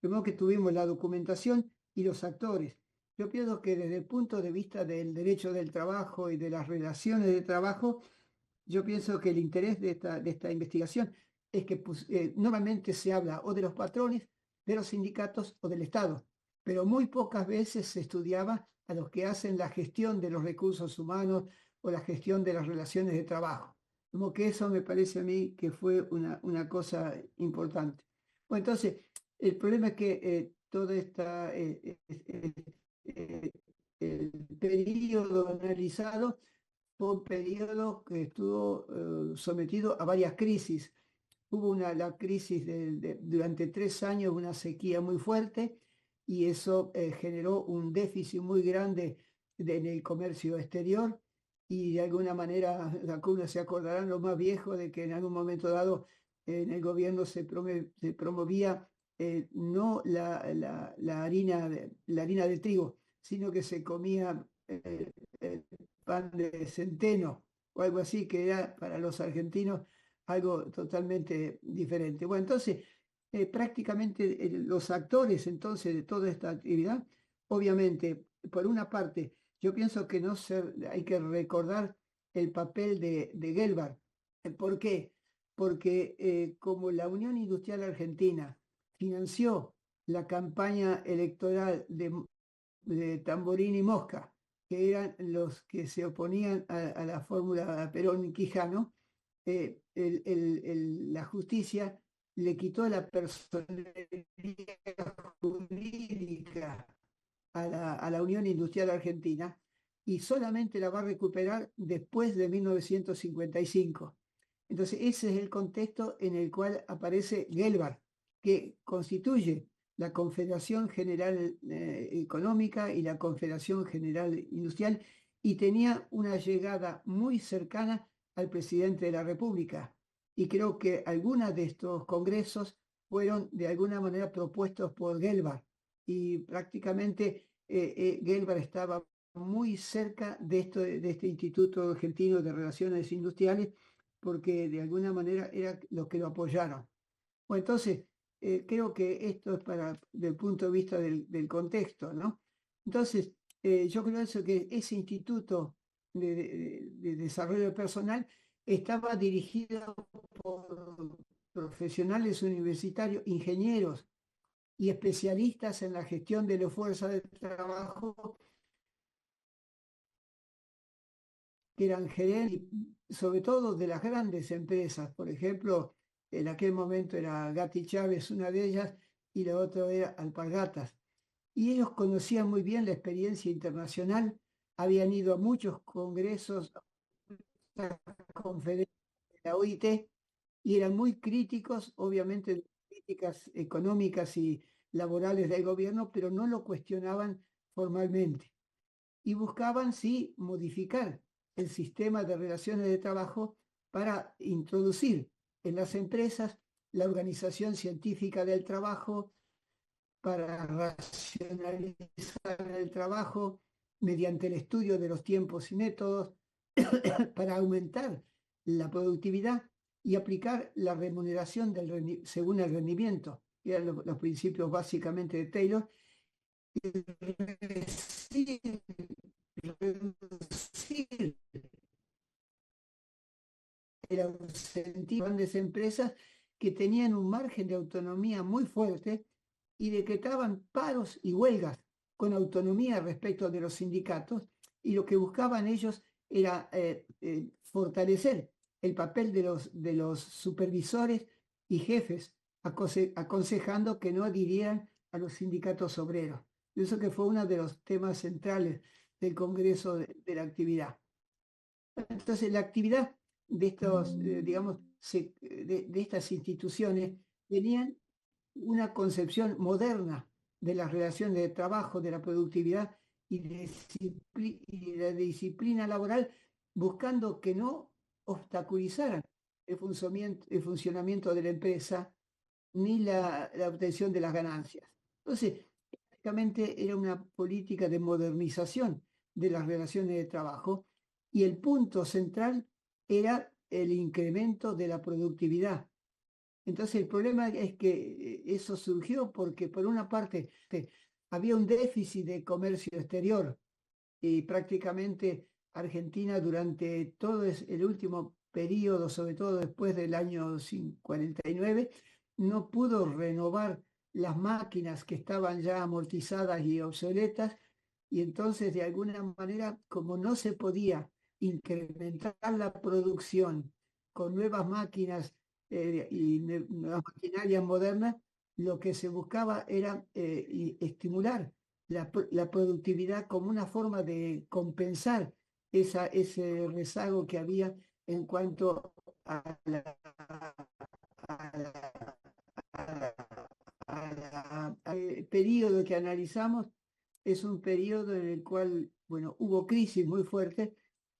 De modo que tuvimos la documentación y los actores. yo pienso que desde el punto de vista del derecho del trabajo y de las relaciones de trabajo, yo pienso que el interés de esta investigación es que normalmente se habla o de los patrones, de los sindicatos o del Estado, pero muy pocas veces se estudiaba a los que hacen la gestión de los recursos humanos o la gestión de las relaciones de trabajo. Como que eso me parece a mí que fue una cosa importante. Bueno, entonces, el problema es que toda esta, el periodo analizado fue un periodo que estuvo sometido a varias crisis. Hubo la crisis durante 3 años, una sequía muy fuerte, y eso generó un déficit muy grande en el comercio exterior, y de alguna manera, algunos se acordarán, los más viejos, de que en algún momento dado en el gobierno se promovía no la harina de trigo, sino que se comía el pan de centeno o algo así, que era para los argentinos algo totalmente diferente. Bueno, entonces, prácticamente los actores entonces de toda esta actividad, obviamente, por una parte, yo pienso que hay que recordar el papel de Gelbart. ¿Por qué? Porque como la Unión Industrial Argentina financió la campaña electoral de Tamborini y Mosca, que eran los que se oponían a la fórmula Perón-Quijano, la justicia le quitó la personería jurídica a la Unión Industrial Argentina, y solamente la va a recuperar después de 1955. Entonces, ese es el contexto en el cual aparece Gelbart, que constituye la Confederación General Económica y la Confederación General Industrial, y tenía una llegada muy cercana al presidente de la República. Y creo que algunos de estos congresos fueron de alguna manera propuestos por Gelbart, y prácticamente Gelbart estaba muy cerca de este Instituto Argentino de Relaciones Industriales, porque de alguna manera eran los que lo apoyaron. Bueno, entonces, creo que esto es del punto de vista del contexto, ¿no? Entonces, yo creo que ese instituto de desarrollo personal estaba dirigido por profesionales universitarios, ingenieros y especialistas en la gestión de la fuerza de trabajo, que eran gerentes, sobre todo de las grandes empresas. Por ejemplo, en aquel momento era Gatti Chávez, una de ellas, y la otra era Alpargatas. Y ellos conocían muy bien la experiencia internacional, habían ido a muchos congresos, conferencias de la OIT, y eran muy críticos, obviamente, de las políticas económicas y laborales del gobierno, pero no lo cuestionaban formalmente. Y buscaban, sí, modificar el sistema de relaciones de trabajo para introducir en las empresas la organización científica del trabajo, para racionalizar el trabajo mediante el estudio de los tiempos y métodos, para aumentar la productividad y aplicar la remuneración según el rendimiento, que eran los principios básicamente de Taylor, y reducir el ausentismo de grandes empresas que tenían un margen de autonomía muy fuerte y decretaban paros y huelgas con autonomía respecto de los sindicatos, y lo que buscaban ellos era fortalecer el papel de los supervisores y jefes, aconsejando que no adhirieran a los sindicatos obreros. Eso que fue uno de los temas centrales del Congreso de la actividad. Entonces, la actividad de estos, digamos, de estas instituciones tenían una concepción moderna de las relaciones de trabajo, de la productividad y de la disciplina laboral, buscando que no obstaculizaran el funcionamiento de la empresa ni la obtención de las ganancias. Entonces, prácticamente era una política de modernización de las relaciones de trabajo, y el punto central era el incremento de la productividad. Entonces, el problema es que eso surgió porque, por una parte, había un déficit de comercio exterior y prácticamente Argentina durante todo el último periodo, sobre todo después del año 49, no pudo renovar las máquinas que estaban ya amortizadas y obsoletas, y entonces de alguna manera, como no se podía incrementar la producción con nuevas máquinas y nuevas maquinarias modernas, lo que se buscaba era estimular la productividad como una forma de compensar ese rezago que había en cuanto a al periodo que analizamos. Es un periodo en el cual, bueno, hubo crisis muy fuerte.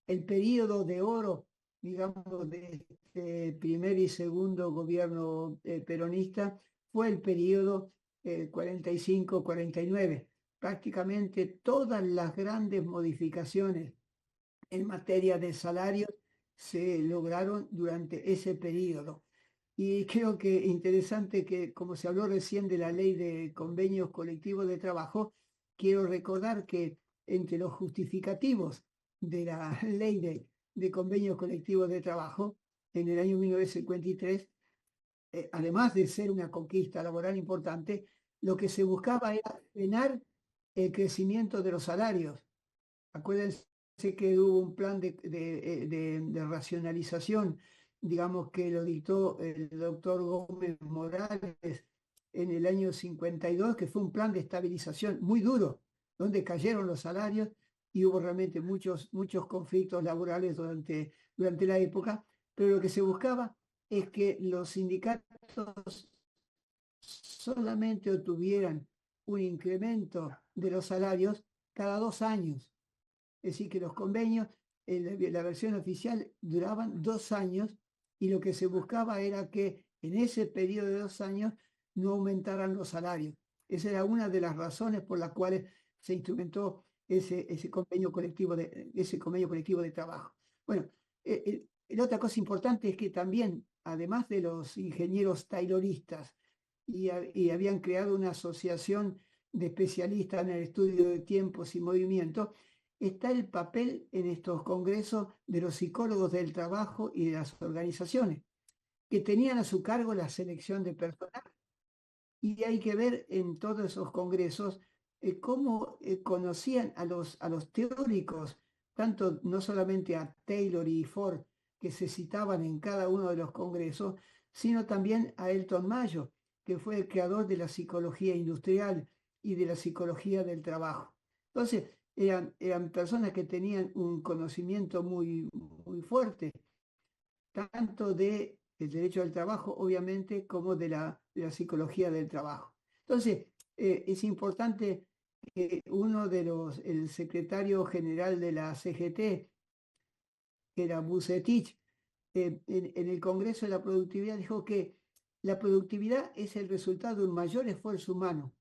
El periodo de oro, digamos, de este primer y segundo gobierno peronista fue el periodo 45-49. Prácticamente todas las grandes modificaciones en materia de salarios se lograron durante ese periodo. Y creo que interesante que, como se habló recién de la ley de convenios colectivos de trabajo, quiero recordar que entre los justificativos de la ley de convenios colectivos de trabajo en el año 1953, además de ser una conquista laboral importante, lo que se buscaba era frenar el crecimiento de los salarios. Acuérdense que hubo un plan de racionalización, digamos, que lo dictó el doctor Gómez Morales en el año 52, que fue un plan de estabilización muy duro, donde cayeron los salarios y hubo realmente muchos conflictos laborales durante la época, pero lo que se buscaba es que los sindicatos solamente obtuvieran un incremento de los salarios cada 2 años. Es decir, que los convenios, la versión oficial, duraban 2 años y lo que se buscaba era que en ese periodo de 2 años no aumentaran los salarios. Esa era una de las razones por las cuales se instrumentó ese convenio colectivo de trabajo. Bueno, la otra cosa importante es que también, además de los ingenieros tayloristas, y habían creado una asociación de especialistas en el estudio de tiempos y movimientos, está el papel en estos congresos de los psicólogos del trabajo y de las organizaciones, que tenían a su cargo la selección de personal. Y hay que ver en todos esos congresos cómo conocían a los teóricos, tanto no solamente a Taylor y Ford, que se citaban en cada uno de los congresos, sino también a Elton Mayo, que fue el creador de la psicología industrial y de la psicología del trabajo. Entonces, eran personas que tenían un conocimiento muy, muy fuerte, tanto del derecho del trabajo, obviamente, como de la psicología del trabajo. Entonces, es importante que el secretario general de la CGT, que era Vucetich, en el Congreso de la Productividad dijo que la productividad es el resultado de un mayor esfuerzo humano,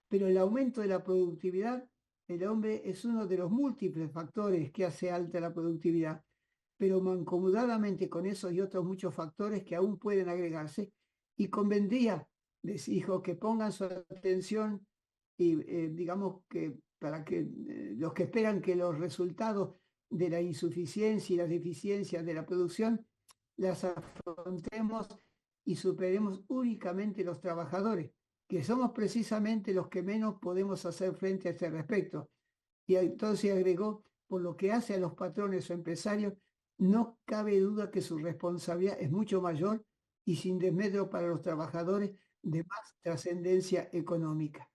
pero el aumento de la productividad del hombre es uno de los múltiples factores que hace alta la productividad, pero mancomunadamente con esos y otros muchos factores que aún pueden agregarse, y convendría, les dijo, que pongan su atención y digamos que para que los que esperan que los resultados de la insuficiencia y las deficiencias de la producción las afrontemos y superemos únicamente los trabajadores, que somos precisamente los que menos podemos hacer frente a este respecto. Y entonces agregó, por lo que hace a los patrones o empresarios, no cabe duda que su responsabilidad es mucho mayor y sin desmedro para los trabajadores de más trascendencia económica.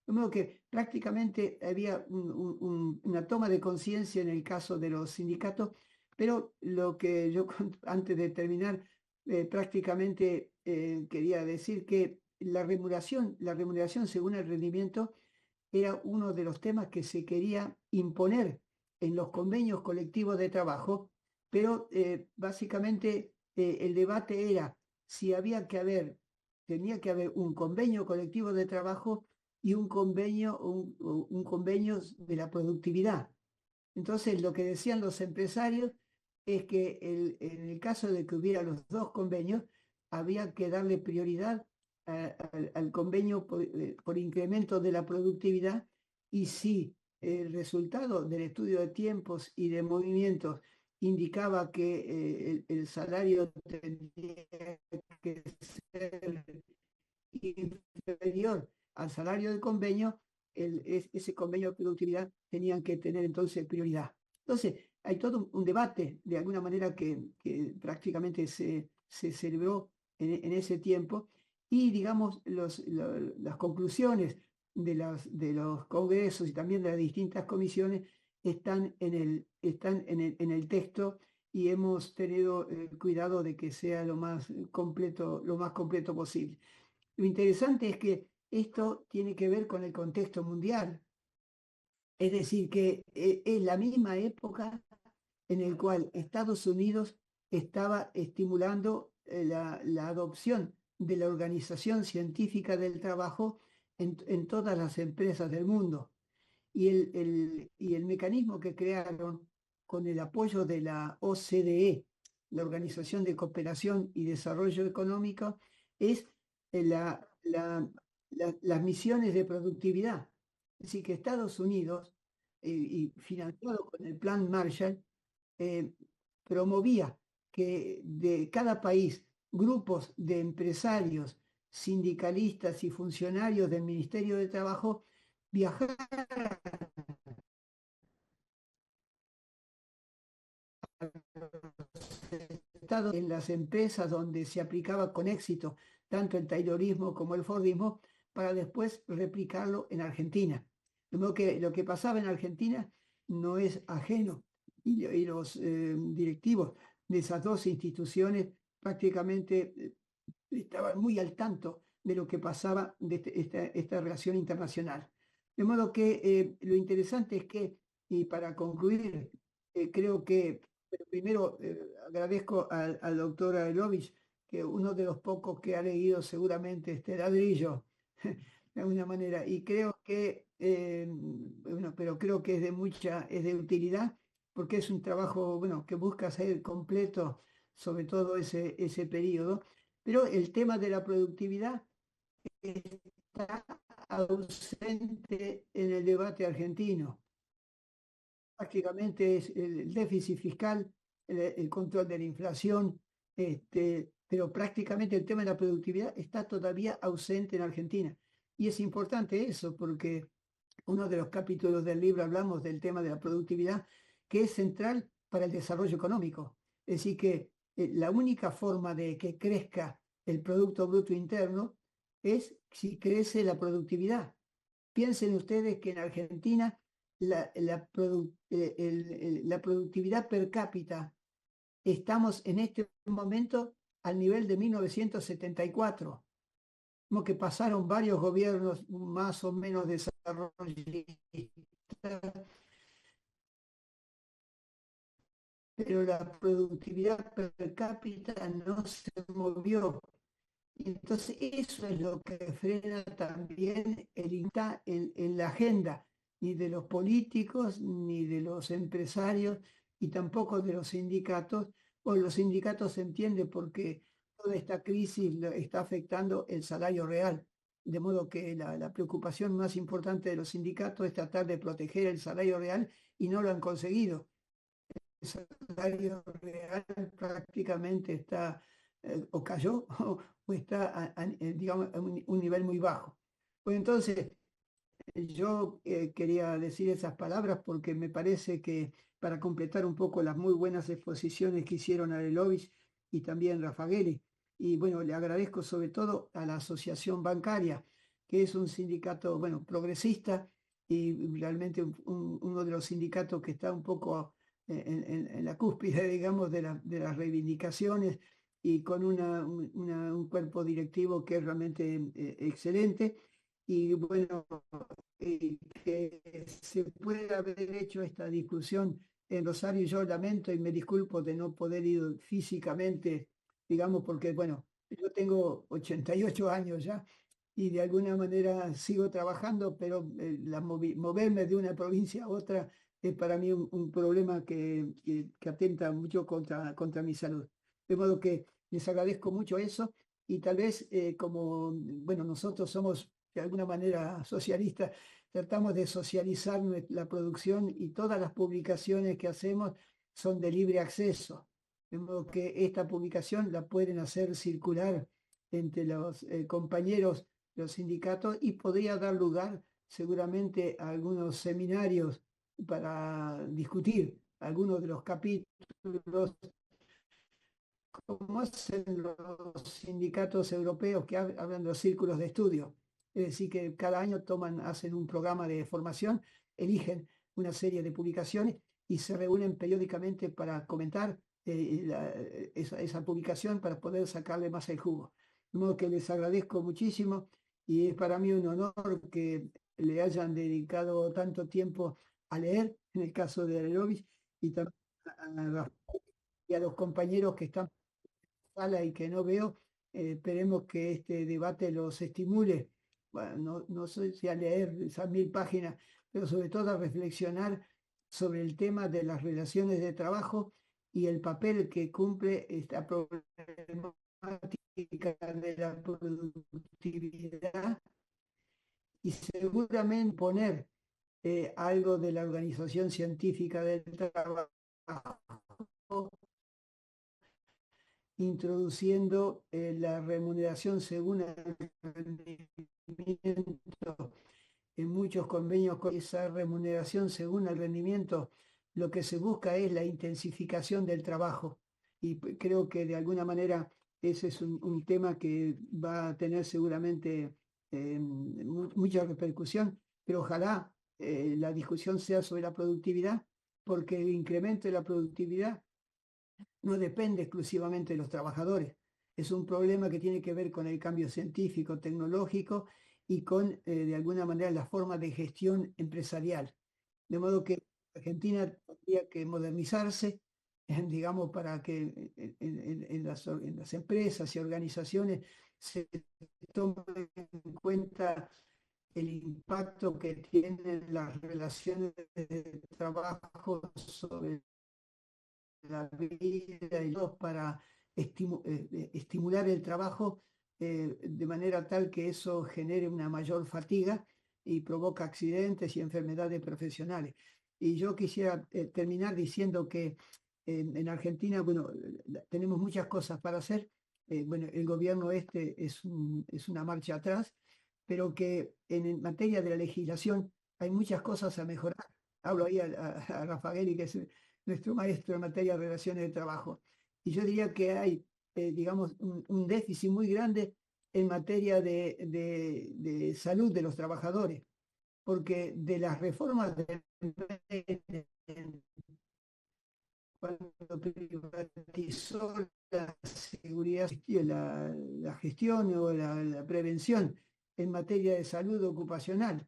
De modo que prácticamente había una toma de conciencia en el caso de los sindicatos, pero lo que yo, antes de terminar, prácticamente quería decir que la remuneración según el rendimiento era uno de los temas que se quería imponer en los convenios colectivos de trabajo, pero básicamente el debate era si tenía que haber un convenio colectivo de trabajo y un convenio de la productividad. Entonces, lo que decían los empresarios es que en el caso de que hubiera los dos convenios, había que darle prioridad al convenio por incremento de la productividad, y si el resultado del estudio de tiempos y de movimientos indicaba que el salario tendría que ser inferior al salario del convenio, ese convenio de productividad tenían que tener entonces prioridad. Entonces, hay todo un debate, de alguna manera, que prácticamente se celebró en ese tiempo, y digamos, las conclusiones de los congresos y también de las distintas comisiones están en el texto, y hemos tenido cuidado de que sea lo más completo posible. Lo interesante es que esto tiene que ver con el contexto mundial, es decir, que es la misma época en la cual Estados Unidos estaba estimulando la adopción de la Organización Científica del Trabajo en todas las empresas del mundo. Y el mecanismo que crearon con el apoyo de la OCDE, la Organización de Cooperación y Desarrollo Económico, es las misiones de productividad. Es decir, que Estados Unidos, y financiado con el Plan Marshall, promovía que de cada país grupos de empresarios, sindicalistas y funcionarios del Ministerio de Trabajo viajaran en las empresas donde se aplicaba con éxito tanto el taylorismo como el fordismo, para después replicarlo en Argentina. De modo que lo que pasaba en Argentina no es ajeno, y los directivos de esas dos instituciones prácticamente estaban muy al tanto de lo que pasaba de esta relación internacional. De modo que lo interesante es que, y para concluir, creo que primero agradezco al doctor Aelovich, que uno de los pocos que ha leído seguramente este ladrillo, de alguna manera, y creo que, bueno, pero creo que es de utilidad, porque es un trabajo, bueno, que busca ser completo sobre todo ese periodo, pero el tema de la productividad está ausente en el debate argentino. Prácticamente es el déficit fiscal, el control de la inflación, pero prácticamente el tema de la productividad está todavía ausente en Argentina. Y es importante eso, porque uno de los capítulos del libro hablamos del tema de la productividad, que es central para el desarrollo económico. Es decir, que la única forma de que crezca el Producto Bruto Interno es si crece la productividad. Piensen ustedes que en Argentina la productividad per cápita estamos en este momento al nivel de 1974, como que pasaron varios gobiernos más o menos desarrollistas, pero la productividad per cápita no se movió. Entonces eso es lo que frena también en la agenda, ni de los políticos, ni de los empresarios, y tampoco de los sindicatos. O los sindicatos se entiende porque toda esta crisis está afectando el salario real, de modo que la preocupación más importante de los sindicatos es tratar de proteger el salario real, y no lo han conseguido. El salario real prácticamente está o cayó o está digamos, a un nivel muy bajo. Pues entonces yo quería decir esas palabras porque me parece que, para completar un poco las muy buenas exposiciones que hicieron Arelovich y también Raffagelli, y bueno, le agradezco sobre todo a la Asociación Bancaria, que es un sindicato, bueno, progresista, y realmente uno de los sindicatos que está un poco en la cúspide, digamos, de las reivindicaciones, y con un cuerpo directivo que es realmente excelente. Y bueno, que se pueda haber hecho esta discusión en Rosario. Yo lamento y me disculpo de no poder ir físicamente, digamos, porque bueno, yo tengo 88 años ya, y de alguna manera sigo trabajando, pero moverme de una provincia a otra es para mí un problema que atenta mucho contra mi salud. De modo que les agradezco mucho eso, y tal vez como, bueno, nosotros somos de alguna manera socialistas, tratamos de socializar la producción y todas las publicaciones que hacemos son de libre acceso, de modo que esta publicación la pueden hacer circular entre los compañeros de los sindicatos y podría dar lugar seguramente a algunos seminarios para discutir algunos de los capítulos, como hacen los sindicatos europeos que hablan de los círculos de estudio. Es decir, que cada año hacen un programa de formación, eligen una serie de publicaciones y se reúnen periódicamente para comentar esa publicación para poder sacarle más el jugo. De modo que les agradezco muchísimo y es para mí un honor que le hayan dedicado tanto tiempo a leer, en el caso de Arerovich, y también a los compañeros que están en la sala y que no veo. Esperemos que este debate los estimule, bueno, no sé si a leer esas 1000 páginas, pero sobre todo a reflexionar sobre el tema de las relaciones de trabajo y el papel que cumple esta problemática de la productividad, y seguramente poner algo de la Organización Científica del Trabajo, introduciendo la remuneración según el rendimiento. En muchos convenios con esa remuneración según el rendimiento, lo que se busca es la intensificación del trabajo. Y creo que de alguna manera ese es un tema que va a tener seguramente mucha repercusión, pero ojalá la discusión sea sobre la productividad, porque el incremento de la productividad no depende exclusivamente de los trabajadores. Es un problema que tiene que ver con el cambio científico, tecnológico y con, de alguna manera, la forma de gestión empresarial. De modo que Argentina tendría que modernizarse, digamos, para que en las empresas y organizaciones se tome en cuenta el impacto que tienen las relaciones de trabajo sobre la vida y los para estimular el trabajo de manera tal que eso genere una mayor fatiga y provoca accidentes y enfermedades profesionales. Y yo quisiera terminar diciendo que en Argentina, bueno, tenemos muchas cosas para hacer. Bueno, el gobierno es una marcha atrás, pero que en materia de la legislación hay muchas cosas a mejorar. Hablo ahí a Raffaelli, que es nuestro maestro en materia de relaciones de trabajo. Y yo diría que hay, digamos, un déficit muy grande en materia de salud de los trabajadores, porque de las reformas cuando privatizó la seguridad, la gestión o la prevención en materia de salud ocupacional,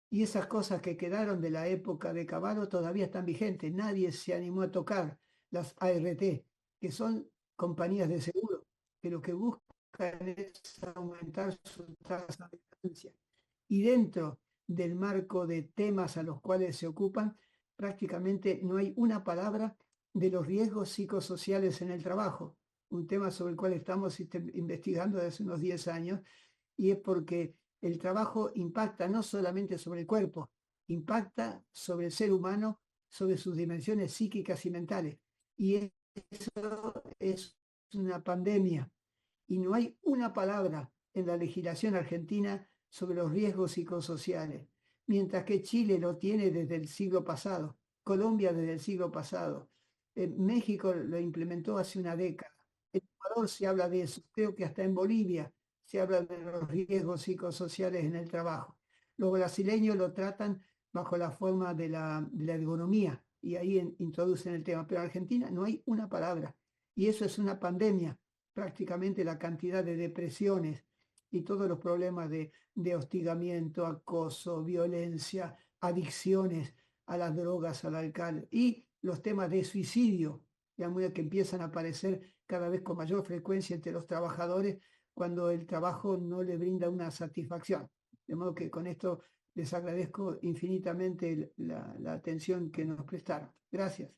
y esas cosas que quedaron de la época de Cavallo todavía están vigentes. Nadie se animó a tocar las ART, que son compañías de seguro, que lo que buscan es aumentar su tasa de ganancia. Y dentro del marco de temas a los cuales se ocupan, prácticamente no hay una palabra de los riesgos psicosociales en el trabajo, un tema sobre el cual estamos investigando desde hace unos 10 años, y es porque el trabajo impacta no solamente sobre el cuerpo, impacta sobre el ser humano, sobre sus dimensiones psíquicas y mentales. Y eso es una pandemia. Y no hay una palabra en la legislación argentina sobre los riesgos psicosociales, mientras que Chile lo tiene desde el siglo pasado, Colombia desde el siglo pasado, México lo implementó hace una década, en Ecuador se habla de eso, creo que hasta en Bolivia se habla de los riesgos psicosociales en el trabajo. Los brasileños lo tratan bajo la forma de la ergonomía y ahí introducen el tema, pero en Argentina no hay una palabra y eso es una pandemia, prácticamente la cantidad de depresiones y todos los problemas de hostigamiento, acoso, violencia, adicciones a las drogas, al alcohol y los temas de suicidio, digamos, que empiezan a aparecer cada vez con mayor frecuencia entre los trabajadores cuando el trabajo no le brinda una satisfacción. De modo que con esto les agradezco infinitamente la atención que nos prestaron. Gracias.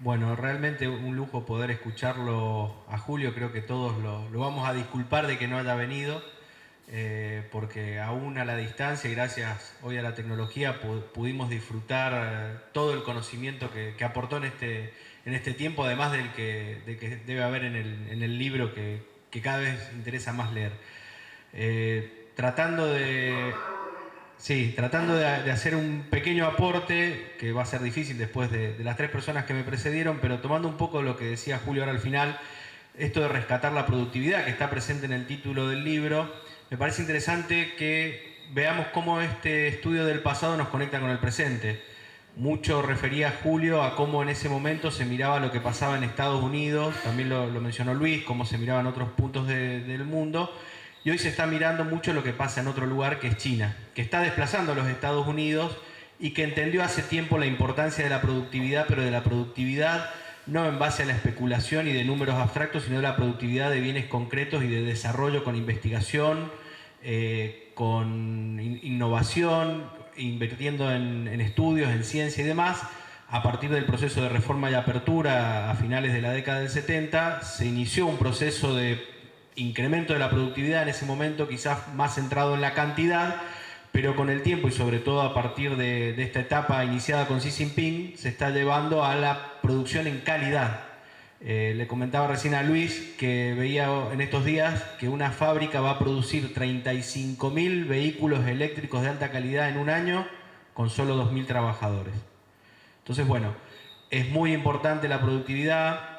Bueno, realmente un lujo poder escucharlo a Julio. Creo que todos lo vamos a disculpar de que no haya venido, porque aún a la distancia y gracias hoy a la tecnología pudimos disfrutar todo el conocimiento que aportó en este tiempo, además del que debe haber en el libro que cada vez interesa más leer. Tratando de hacer un pequeño aporte, que va a ser difícil después de las 3 personas que me precedieron, pero tomando un poco lo que decía Julio ahora al final, esto de rescatar la productividad que está presente en el título del libro, me parece interesante que veamos cómo este estudio del pasado nos conecta con el presente. Mucho refería Julio a cómo en ese momento se miraba lo que pasaba en Estados Unidos, también lo mencionó Luis, cómo se miraba en otros puntos del mundo. Y hoy se está mirando mucho lo que pasa en otro lugar, que es China, que está desplazando a los Estados Unidos y que entendió hace tiempo la importancia de la productividad, pero de la productividad no en base a la especulación y de números abstractos, sino de la productividad de bienes concretos y de desarrollo con investigación, con innovación, invirtiendo en estudios, en ciencia y demás. A partir del proceso de reforma y apertura a finales de la década del 70, se inició un proceso de incremento de la productividad en ese momento, quizás más centrado en la cantidad, pero con el tiempo y sobre todo a partir de esta etapa iniciada con Xi Jinping, se está llevando a la producción en calidad. Le comentaba recién a Luis que veía en estos días que una fábrica va a producir 35.000 vehículos eléctricos de alta calidad en un año con solo 2.000 trabajadores. Entonces, bueno, es muy importante la productividad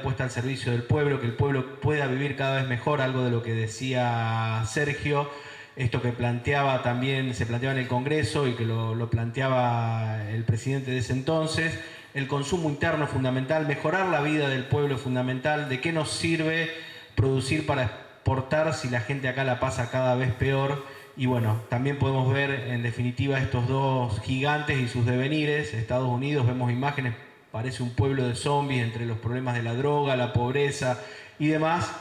puesta al servicio del pueblo, que el pueblo pueda vivir cada vez mejor, algo de lo que decía Sergio, esto que se planteaba en el Congreso y que lo planteaba el presidente de ese entonces, el consumo interno es fundamental, mejorar la vida del pueblo es fundamental. ¿De qué nos sirve producir para exportar si la gente acá la pasa cada vez peor? Y bueno, también podemos ver en definitiva estos dos gigantes y sus devenires. Estados Unidos, vemos imágenes, parece un pueblo de zombies entre los problemas de la droga, la pobreza y demás,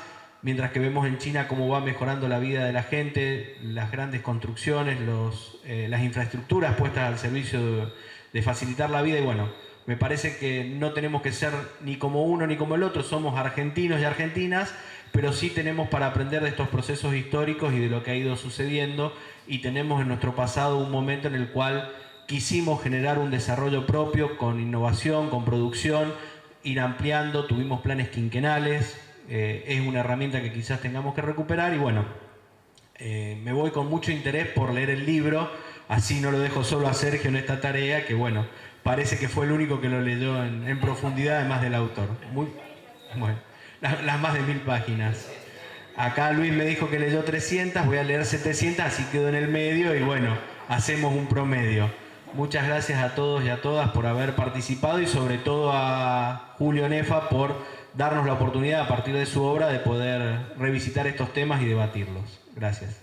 mientras que vemos en China cómo va mejorando la vida de la gente, las grandes construcciones, las infraestructuras puestas al servicio de facilitar la vida. Y bueno, me parece que no tenemos que ser ni como uno ni como el otro, somos argentinos y argentinas, pero sí tenemos para aprender de estos procesos históricos y de lo que ha ido sucediendo, y tenemos en nuestro pasado un momento en el cual quisimos generar un desarrollo propio con innovación, con producción, ir ampliando, tuvimos planes quinquenales, es una herramienta que quizás tengamos que recuperar. Y bueno, me voy con mucho interés por leer el libro, así no lo dejo solo a Sergio en esta tarea, que bueno, parece que fue el único que lo leyó en profundidad, además del autor. Bueno, las más de 1000 páginas. Acá Luis me dijo que leyó 300, voy a leer 700, así quedo en el medio y bueno, hacemos un promedio. Muchas gracias a todos y a todas por haber participado y sobre todo a Julio Nefa por darnos la oportunidad a partir de su obra de poder revisitar estos temas y debatirlos. Gracias.